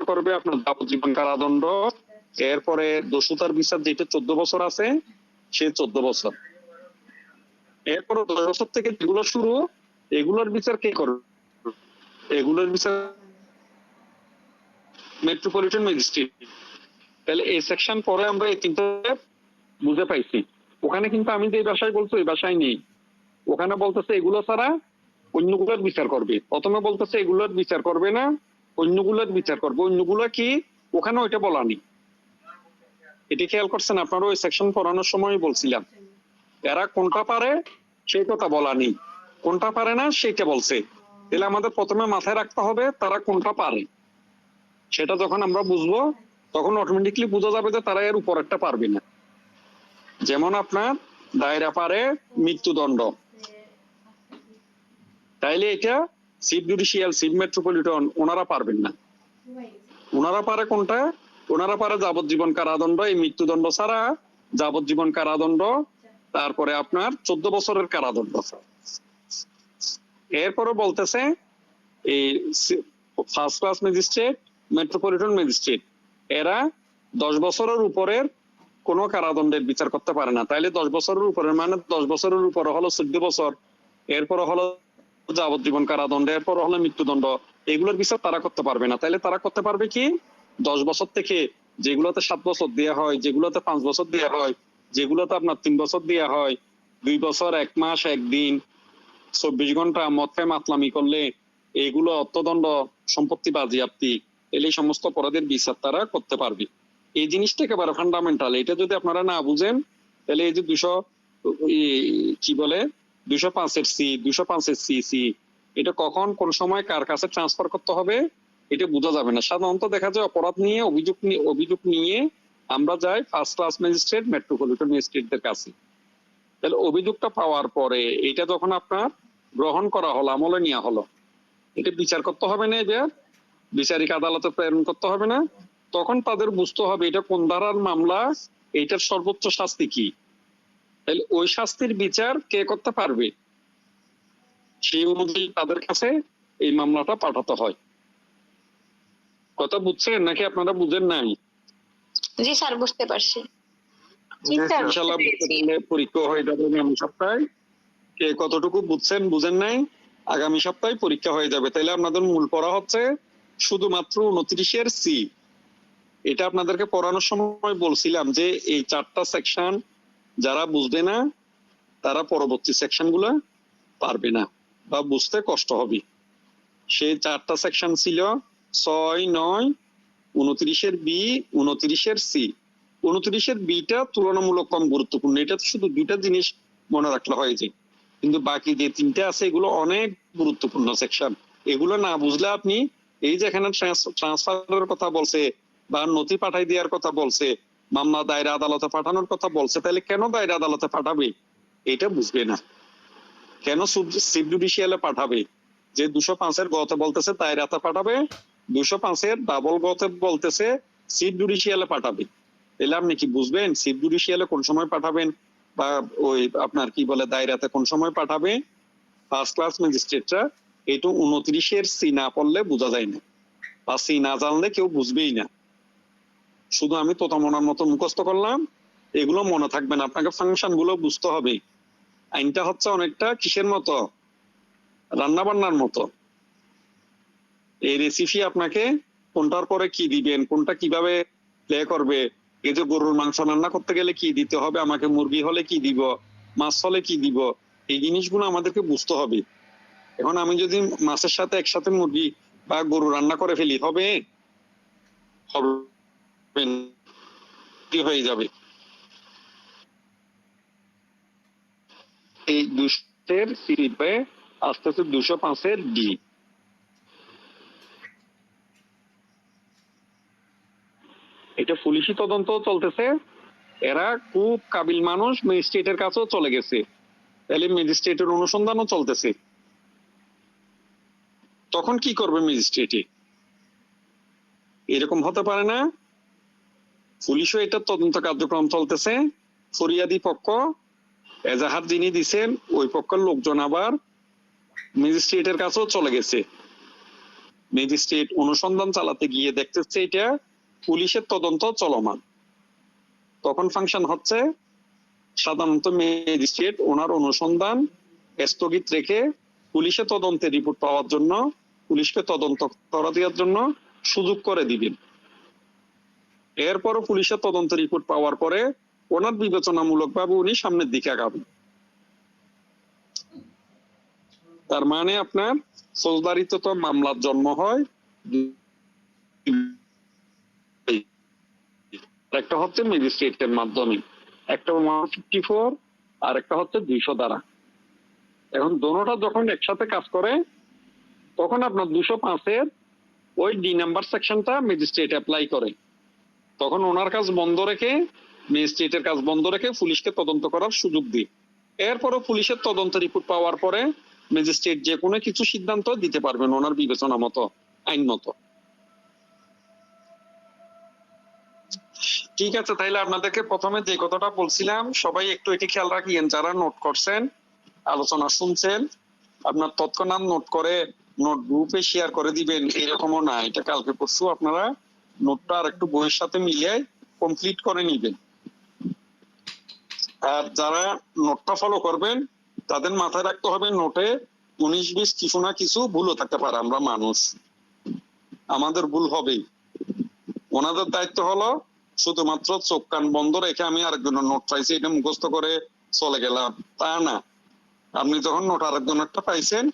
করবে আপনার যাবজ্জীবন কারাদণ্ড, এরপরে দোষতার বিচার যেটা 14 বছর আছে সে 14 বছর, এরপরে 10 বছর থেকে যেগুলো শুরু এগুলোর বিচার কে করবে? এগুলোর বিচার মেট্রোপলিটন ম্যাজিস্ট্রেট। তাহলে এই সেকশন পরে আমরা এই তিনটা বুঝে পাইছি। ওখানে কিন্তু আমি যে ভাষায় বলছি ওই ভাষায় নেই। ওখানে বলতেছে এগুলো ছাড়া অন্যগুলোর বিচার করবে। প্রথমে বলতেছে এগুলোর বিচার করবে না, অন্যগুলোর বিচার করবে। অন্যগুলো কি ওখানে ওইটা বলা নেই। এটি খেয়াল করছেন আপনারা? ওই সেকশন পড়ানোর সময় বলছিলাম এরা কোনটা পারে সেই কথা বলা নেই, কোনটা পারে না সেটা বলছে। তাহলে আমাদের প্রথমে মাথায় রাখতে হবে তারা কোনটা পারে। সেটা যখন আমরা বুঝবো তখন অটোমেটিকলি বোঝা যাবে যে তারা এর উপর একটা পারবে না। যেমন আপনার দায়রা পারে মৃত্যুদণ্ড, তাইলে এটা চিফ জুডিশিয়াল, চিফ মেট্রোপলিটন ওনারা পারবেন না। ওনারা পারে কোনটা? ওনারা পারে যাবজ্জীবন কারাদণ্ড, এই মৃত্যুদণ্ড ছাড়া যাবজ্জীবন কারাদণ্ড, তারপরে আপনার 14 বছরের কারাদণ্ড। এরপরে বলতেছে এই first class magistrate, metropolitan magistrate এরা 10 বছরের উপরের কোন কারাদণ্ডের বিচার করতে পারে না। তাইলে 10 বছরের উপরের মানে 10 বছরের উপরে হলো 14 বছর, এরপরে হলো যাবজ্জীবন কারাদণ্ড, এরপরে হলো মৃত্যুদণ্ড। এগুলোর বিচার তারা করতে পারবে না। তাইলে তারা করতে পারবে কি 10 বছর থেকে যেগুলোতে 7 বছর দেওয়া হয়, যেগুলোতে 5 বছর দেওয়া হয়, যেগুলোতে আপনার 3 বছর দেওয়া হয়, 2 বছর 1 মাস 1 দিন 24 ঘন্টা মদ খায় মাতলামি করলে এগুলো অর্থদণ্ড, সম্পত্তি বাজেয়াপ্তি, এই সমস্ত অপরাধের বিচার তারা করতে পারবে। এই জিনিসটা একেবারে ফান্ডামেন্টাল। এটা যদি আপনারা না বুঝেন তাহলে এই যে 205-এর সি, 205-এর সি এটা কখন কোন সময় কার কাছে ট্রান্সফার করতে হবে এটা বোঝা যাবে না। সাধারণত দেখা যায় অপরাধ নিয়ে অভিযোগ নিয়ে আমরা যাই ফার্স্ট ক্লাস ম্যাজিস্ট্রেট, মেট্রোপলিটন ম্যাজিস্ট্রেটদের কাছে। তাহলে অভিযোগটা পাওয়ার পরে এটা যখন আপনার গ্রহণ করা হলো, আমলে নেওয়া হলো, এটা বিচার করতে হবে না, এবার বিচারিক আদালতে প্রেরণ করতে হবে না, তখন তাদের বুঝতে হবে এটা কোন ধারার মামলা, এইটার সর্বোচ্চ শাস্তি কি। তাহলে ওই শাস্তির বিচার কে করতে পারবে সেই অনুযায়ী তাদের কাছে এই মামলাটা পাঠাতে হয়। কথা বুঝছেন নাকি আপনারা বুঝেন নাই? জি স্যার, বুঝতে পারছি। জি স্যার, ইনশাআল্লাহ বুঝতে পেরেছি। পরীক্ষা হয়ে যাবে আগামী সপ্তাহে। কে কতটুকু বুঝছেন বুঝেন নাই আগামী সপ্তাহে পরীক্ষা হয়ে যাবে। তাইলে আপনাদের মূল পড়া হচ্ছে শুধুমাত্র 29-এর সি। এটা আপনাদেরকে পড়ানোর সময় বলছিলাম যে এই 4টা সেকশন যারা বুঝবে না তারা পরবর্তী সেকশন গুলা পারবে না বা বুঝতে কষ্ট হবে। সেই 4টা সেকশন ছিল 6, 9, 29-এর বি, 29-এর সি। 29-এর বিটা তুলনামূলক কম গুরুত্বপূর্ণ। এটা শুধু 2টা জিনিস মনে রাখলে হয় যে, কিন্তু বাকি যে 3টা আছে এগুলো অনেক গুরুত্বপূর্ণ সেকশন। এগুলো না বুঝলে আপনি এই যে এখানে ট্রান্সফারের কথা বলছে বা নথি পাঠাই দেওয়ার কথা বলছে, মামলা দায়রা আদালতে পাঠানোর কথা বলছে, তাহলে কেন দায়রা আদালতে পাঠাবে এটা বুঝবে না। কেন চিফ জুডিশিয়ালে পাঠাবে? যে 205-এর গতে বলতেছে দায়রাতে পাঠাবে, 205-এর ডাবল গতে বলতেছে চিফ জুডিশিয়ালে পাঠাবে। তাহলে আপনি কি বুঝবেন চিফ জুডিশিয়ালে কোন সময় পাঠাবেন বা ওই আপনার কি বলে দায়রাতে কোন সময় পাঠাবে? ফার্স্ট ক্লাস ম্যাজিস্ট্রেটরা এটা 29-এর সি না পড়লে বোঝা যায় না, বা সি না জানলে কেউ বুঝবেই না। শুধু আমি তোতা মনার মতো মুখস্থ করলাম, এগুলো মনে থাকবে না, আপনাকে ফাংশন গুলো বুঝতে হবে। আইনটা হচ্ছে অনেকটা কিসের মতো, রান্না বান্নার মতো। এই রেসিপি আপনাকে কোনটার পরে কি দিবেন, কোনটা কিভাবে প্লে করবে, এই যে গরুর মাংস রান্না করতে গেলে কি দিতে হবে, আমাকে মুরগি হলে কি দিব, মাছ হলে কি দিব, এই জিনিসগুলো আমাদেরকে বুঝতে হবে। এখন আমি যদি মাছের সাথে একসাথে মুরগি বা গরু রান্না করে ফেলি, হবে? হবে না, কি হয়ে যাবে? এই 200-এর সিরিপে আস্তে আস্তে 205-এর ডি। এটা পুলিশি তদন্ত চলতেছে, এরা খুব কাবিল মানুষ, ম্যাজিস্ট্রেটের কাছেও চলে গেছে, তাহলে ম্যাজিস্ট্রেটের অনুসন্ধানও চলতেছে। তখন কি করবে ম্যাজিস্ট্রেটে? এরকম হতে পারে না। পুলিশও এটা তদন্ত কার্যক্রম চলতেছে, ফরিয়াদি পক্ষ এজাহার যিনি দিচ্ছেন ওই পক্ষের লোকজন আবার ম্যাজিস্ট্রেটের কাছেও চলে গেছে। ম্যাজিস্ট্রেট অনুসন্ধান চালাতে গিয়ে দেখতেছে এটা পুলিশের তদন্ত চলমান। তখন ফাংশন হচ্ছে সাধারণত ম্যাজিস্ট্রেট ওনার অনুসন্ধান স্থগিত রেখে পুলিশের তদন্তের রিপোর্ট পাওয়ার জন্য, পুলিশকে তদন্ত করা দেওয়ার জন্য সুযোগ করে দিবেন। এরপরও পুলিশের তদন্ত রিপোর্ট পাওয়ার পরে ওনার বিবেচনামূলক ভাবে উনি সামনের দিকে আগাবেন। তার মানে আপনার ফৌজদারিতে তো মামলার জন্ম হয়, একটা হচ্ছে ম্যাজিস্ট্রেটের মাধ্যমে, একটা 154 আর একটা হচ্ছে 200 দ্বারা। এখন দোনোটা যখন একসাথে কাজ করে তখন আপনার 205-এর ওই ডি নাম্বার সেকশনটা ম্যাজিস্ট্রেট অ্যাপ্লাই করে। তখন ওনার কাজ বন্ধ রেখে, ম্যাজিস্ট্রেটের কাজ বন্ধ রেখে পুলিশকে তদন্ত করার সুযোগ দিই। এরপরও পুলিশের তদন্ত রিপোর্ট পাওয়ার পরে ম্যাজিস্ট্রেট যে কোনো কিছু সিদ্ধান্ত দিতে পারবেন ওনার বিবেচনা মতো, আইন মতো। ঠিক আছে, তাইলে আপনাদেরকে প্রথমে যে কথাটা বলছিলাম সবাই একটু এটি খেয়াল রাখিয়েন, যারা নোট করছেন, আলোচনা শুনছেন, আপনার তৎক্ষণাৎ নোট করে নোট গ্রুপে শেয়ার করে দিবেন এরকমও না। এটা কালকে পরশু আপনারা নোটটা আর একটু বইয়ের সাথে মিলিয়ে কমপ্লিট করে নিবেন। আর যারা নোটটা ফলো করবেন তাদের মাথায় রাখতে হবে নোটে 19-20 কিছু না কিছু ভুলও থাকতে পারে, আমরা মানুষ, আমাদের ভুল হবেই। ওনাদের দায়িত্ব হলো শুধুমাত্র চোখ কান বন্ধ রেখে আমি আরেকজনের নোট পাইছি এটা মুখস্থ করে চলে গেলাম, তা না। আপনি যখন নোট আরেকজনেরটা পাইছেন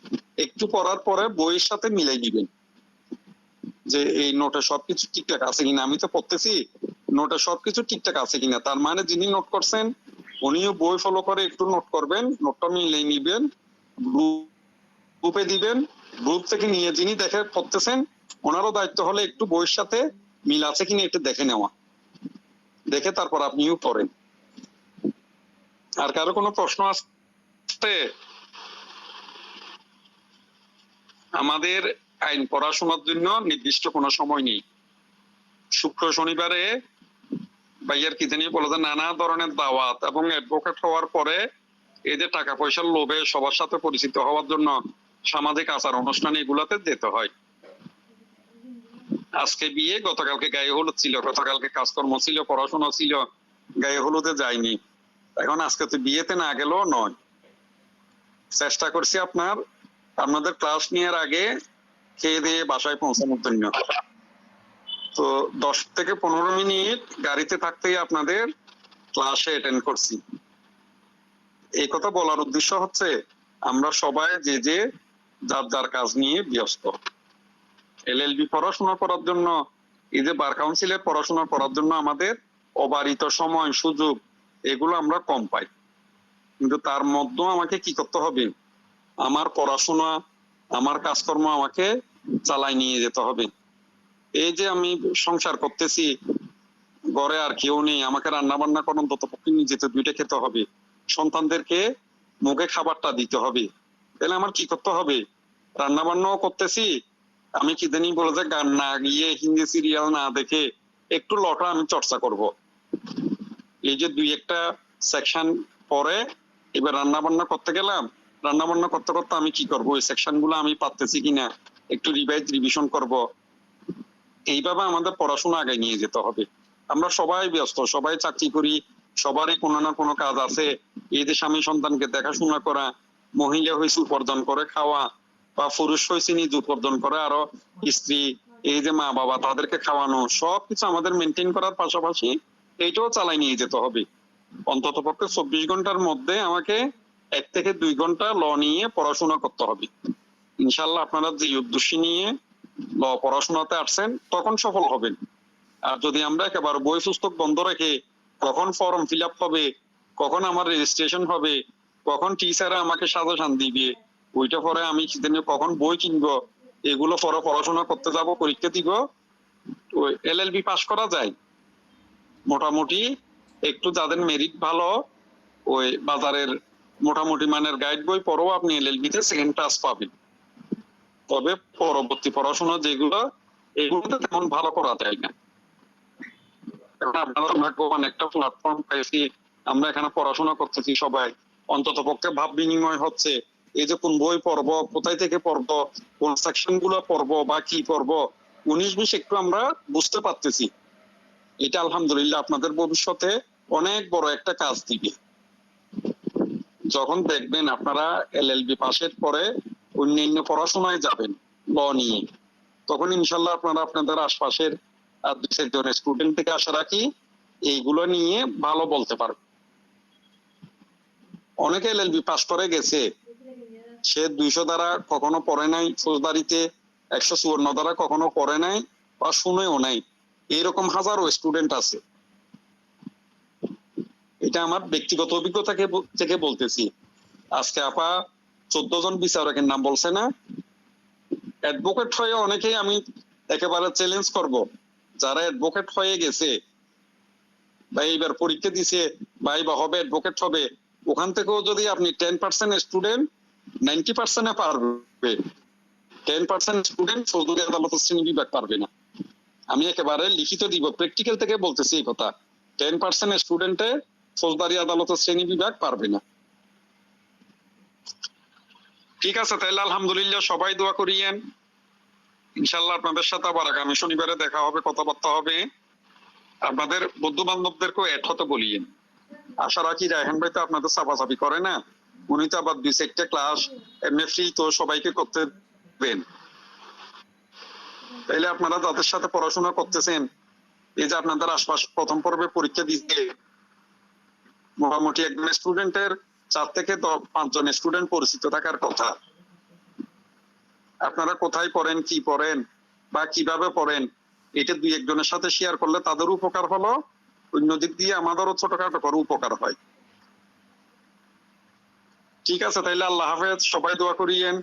একটু পড়ার পরে বইয়ের সাথে মিলাই দিবেন যে এই নোটে সবকিছু ঠিকঠাক আছে কিনা। আমি তো পড়তেছি, নোটে সবকিছু ঠিকঠাক আছে কিনা, তার মানে যিনি নোট করছেন উনিও বই ফলো করে একটু নোট করবেন, নোটটা মিলাই নিবেন, গ্রুপে দিবেন। গ্রুপ থেকে নিয়ে যিনি দেখে পড়তেছেন ওনারও দায়িত্ব হলে একটু বইয়ের সাথে মিল আছে কিনা একটু দেখে নেওয়া, দেখে তারপর আপনিও পড়েন। আর কারো কোনো প্রশ্ন আসছে? আমাদের আইন পড়াশোনার জন্য নির্দিষ্ট কোনো সময় নেই। শুক্র শনিবারে ভাইয়ার কি জানি বলে যে নানা ধরনের দাওয়াত এবং অ্যাডভোকেট হওয়ার পরে এই যে টাকা পয়সার লোভে সবার সাথে পরিচিত হওয়ার জন্য সামাজিক আচার অনুষ্ঠান এগুলাতে যেতে হয়। আজকে বিয়ে, গতকালকে গায়ে হলুদ ছিল, গতকালকে কাজকর্ম ছিল, পড়াশোনা ছিল, গায়ে হলুদে যায়নি। এখন আজকে তো বিয়েতে না গেলেও নয়। চেষ্টা করছি আপনাদের ক্লাস নেওয়ার আগে খেয়ে দিয়ে বাসায় পৌঁছানোর জন্য। তো 10 থেকে 15 মিনিট গাড়িতে থাকতেই আপনাদের ক্লাসে অ্যাটেন্ড করছি। এই কথা বলার উদ্দেশ্য হচ্ছে আমরা সবাই যে যে যার যার কাজ নিয়ে ব্যস্ত। এলএলবি পড়াশোনা করার জন্য, এই যে বার কাউন্সিলের পড়াশোনা করার জন্য আমাদের অবারিত সময় সুযোগ এগুলো আমরা কম পাই। কিন্তু তার মধ্যেও আমাকে কি করতে হবে, আমার পড়াশোনা আমার কাজকর্ম আমাকে চালাই নিয়ে যেতে হবে। এই যে আমি সংসার করতেছি, ঘরে আর কেউ নেই, আমাকে রান্না বান্না করে অন্তত পক্ষে নিজেতে দুইটা খেতে হবে, সন্তানদেরকে মুখে খাবারটা দিতে হবে। তাহলে আমার কি করতে হবে? রান্না বান্নাও করতেছি, আমি কি জানি বলে যে গান না গিয়ে হিন্দি সিরিয়াল না দেখে একটু লটা আমি চর্চা করব। এই যে দুই একটা সেকশন পরে এবার রান্না বান্না করতে গেলাম, রান্না বান্না করতে করতে আমি কি করব, ওই সেকশন গুলো আমি পারতেছি কিনা একটু রিভিশন করব। এইভাবে আমাদের পড়াশোনা আগে নিয়ে যেতে হবে। আমরা সবাই ব্যস্ত, সবাই চাকরি করি, সবারই কোনো না কোনো কাজ আছে। এই যে স্বামী সন্তানকে দেখাশোনা করা, মহিলা হয়েছে উপার্জন করে খাওয়া, বা পুরুষ হয়েছে নিজ উপার্জন করে আরো স্ত্রী, এই যে মা বাবা তাদেরকে খাওয়ানো, সবকিছু আমাদের মেনটেন করার পাশাপাশি এইটাও চালাই নিয়ে যেতে হবে। অন্তত পক্ষে 24 ঘন্টার মধ্যে আমাকে 1 থেকে 2 ঘন্টা ল নিয়ে পড়াশোনা করতে হবে। ইনশাল্লাহ আপনারা যে উদ্দেশ্য নিয়ে ল পড়াশোনাতে আসছেন তখন সফল হবেন। আর যদি আমরা একেবারে বই পুস্তক বন্ধ রেখে কখন ফর্ম ফিল আপ হবে, কখন আমার রেজিস্ট্রেশন হবে, কখন টিচাররা আমাকে সাজেশন দিবে, ওইটা পরে আমি কখন বই কিনবো, এগুলো পরে পড়াশোনা করতে যাব, পরীক্ষা দিব, ওই এলএলবি পাস করা যায় মোটামুটি। একটু যাদের মেরিট ভালো, ওই বাজারের মোটামুটি মানের গাইড বই পড়েও আপনি এলএলবি তে সেকেন্ড ক্লাস পাবেন। তবে পরবর্তী পড়াশোনা যেগুলো, এগুলোতে তেমন ভালো করা যায় না। এখন আপনারা ভাগ্যবান, একটা প্ল্যাটফর্ম পেয়েছি, আমরা এখানে পড়াশোনা করতেছি সবাই, অন্তত পক্ষে ভাব বিনিময় হচ্ছে। এই যে কোন বই পড়বো, কোথায় থেকে পড়বো, কোন সেকশন গুলো পড়বো বা কি পড়বো, 19-20 একটু আমরা বুঝতে পারতেছি। এটা আলহামদুলিল্লাহ আপনাদের ভবিষ্যতে অনেক বড় একটা কাজ দিবে। যখন দেখবেন আপনারা এলএলবি পাশের পরে অন্যান্য পড়াশোনায় যাবেন ল নিয়ে, তখন ইনশাল্লাহ আপনারা আপনাদের আশপাশের আর 2 জন স্টুডেন্ট থেকে আশা রাখি এইগুলো নিয়ে ভালো বলতে পারবে। অনেকে এলএলবি পাস করে গেছে, সে 200 দ্বারা কখনো পড়ে নাই, ফৌজদারিতে 154 দ্বারা কখনো পড়ে নাই বা শুনেও নাই, এইরকম হাজারো স্টুডেন্ট আছে। এটা আমার ব্যক্তিগত অভিজ্ঞতা থেকে বলতেছি। আজকে আপা 14 জন বিচারকের নাম বলছে না, অ্যাডভোকেট হয়ে অনেকেই আমি একেবারে চ্যালেঞ্জ করব, যারা অ্যাডভোকেট হয়ে গেছে বা এইবার পরীক্ষা দিছে বা এইবার হবে অ্যাডভোকেট হবে, ওখান থেকেও যদি আপনি 10% স্টুডেন্ট 90% পারবে, 10% স্টুডেন্ট ফৌজদারি আদালতের শ্রেণী বিভাগ পারবে না। আমি একেবারে লিখিত দিব, প্র্যাকটিক্যাল থেকে বলতেছি এই কথা, 10% স্টুডেন্টে ফৌজদারি আদালতের শ্রেণী বিভাগ পারবে না। ঠিক আছে, তাহলে আলহামদুলিল্লাহ সবাই দোয়া করিয়েন। ইনশাল্লাহ আপনাদের সাথে আবার আগামী শনিবারে দেখা হবে, কথাবার্তা হবে। আপনাদের বন্ধু বান্ধবদেরকেও এড হতে বলিয়েন। আশা রাখি রায়হান ভাই তো আপনাদের চাপাচাপি করে না, উনি তো আবার 2-4টা ক্লাস এমনি ফ্রি তো সবাইকে করতে দেন। তাইলে আপনারা যাদের সাথে পড়াশোনা করতেছেন, এই যে আপনাদের আশপাশ প্রথম পর্বে পরীক্ষা দিতে মোটামুটি একজন স্টুডেন্টের 4 থেকে 5 জন স্টুডেন্ট পরিচিত থাকার কথা। আপনারা কোথায় পড়েন, কি পড়েন বা কিভাবে পড়েন, এটা 2-1 জনের সাথে শেয়ার করলে তাদের উপকার হলো, অন্যদিক দিয়ে আমাদেরও ছোটখাটো করে উপকার হয়। ঠিক আছে, তাইলে আল্লাহ হাফেজ, সবাই দোয়া করিয়েন।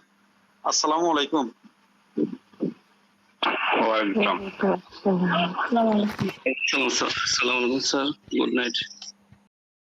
আসসালামু আলাইকুম। ওয়ালাইকুম আসসালাম। আসসালামু আলাইকুম স্যার, গুড নাইট।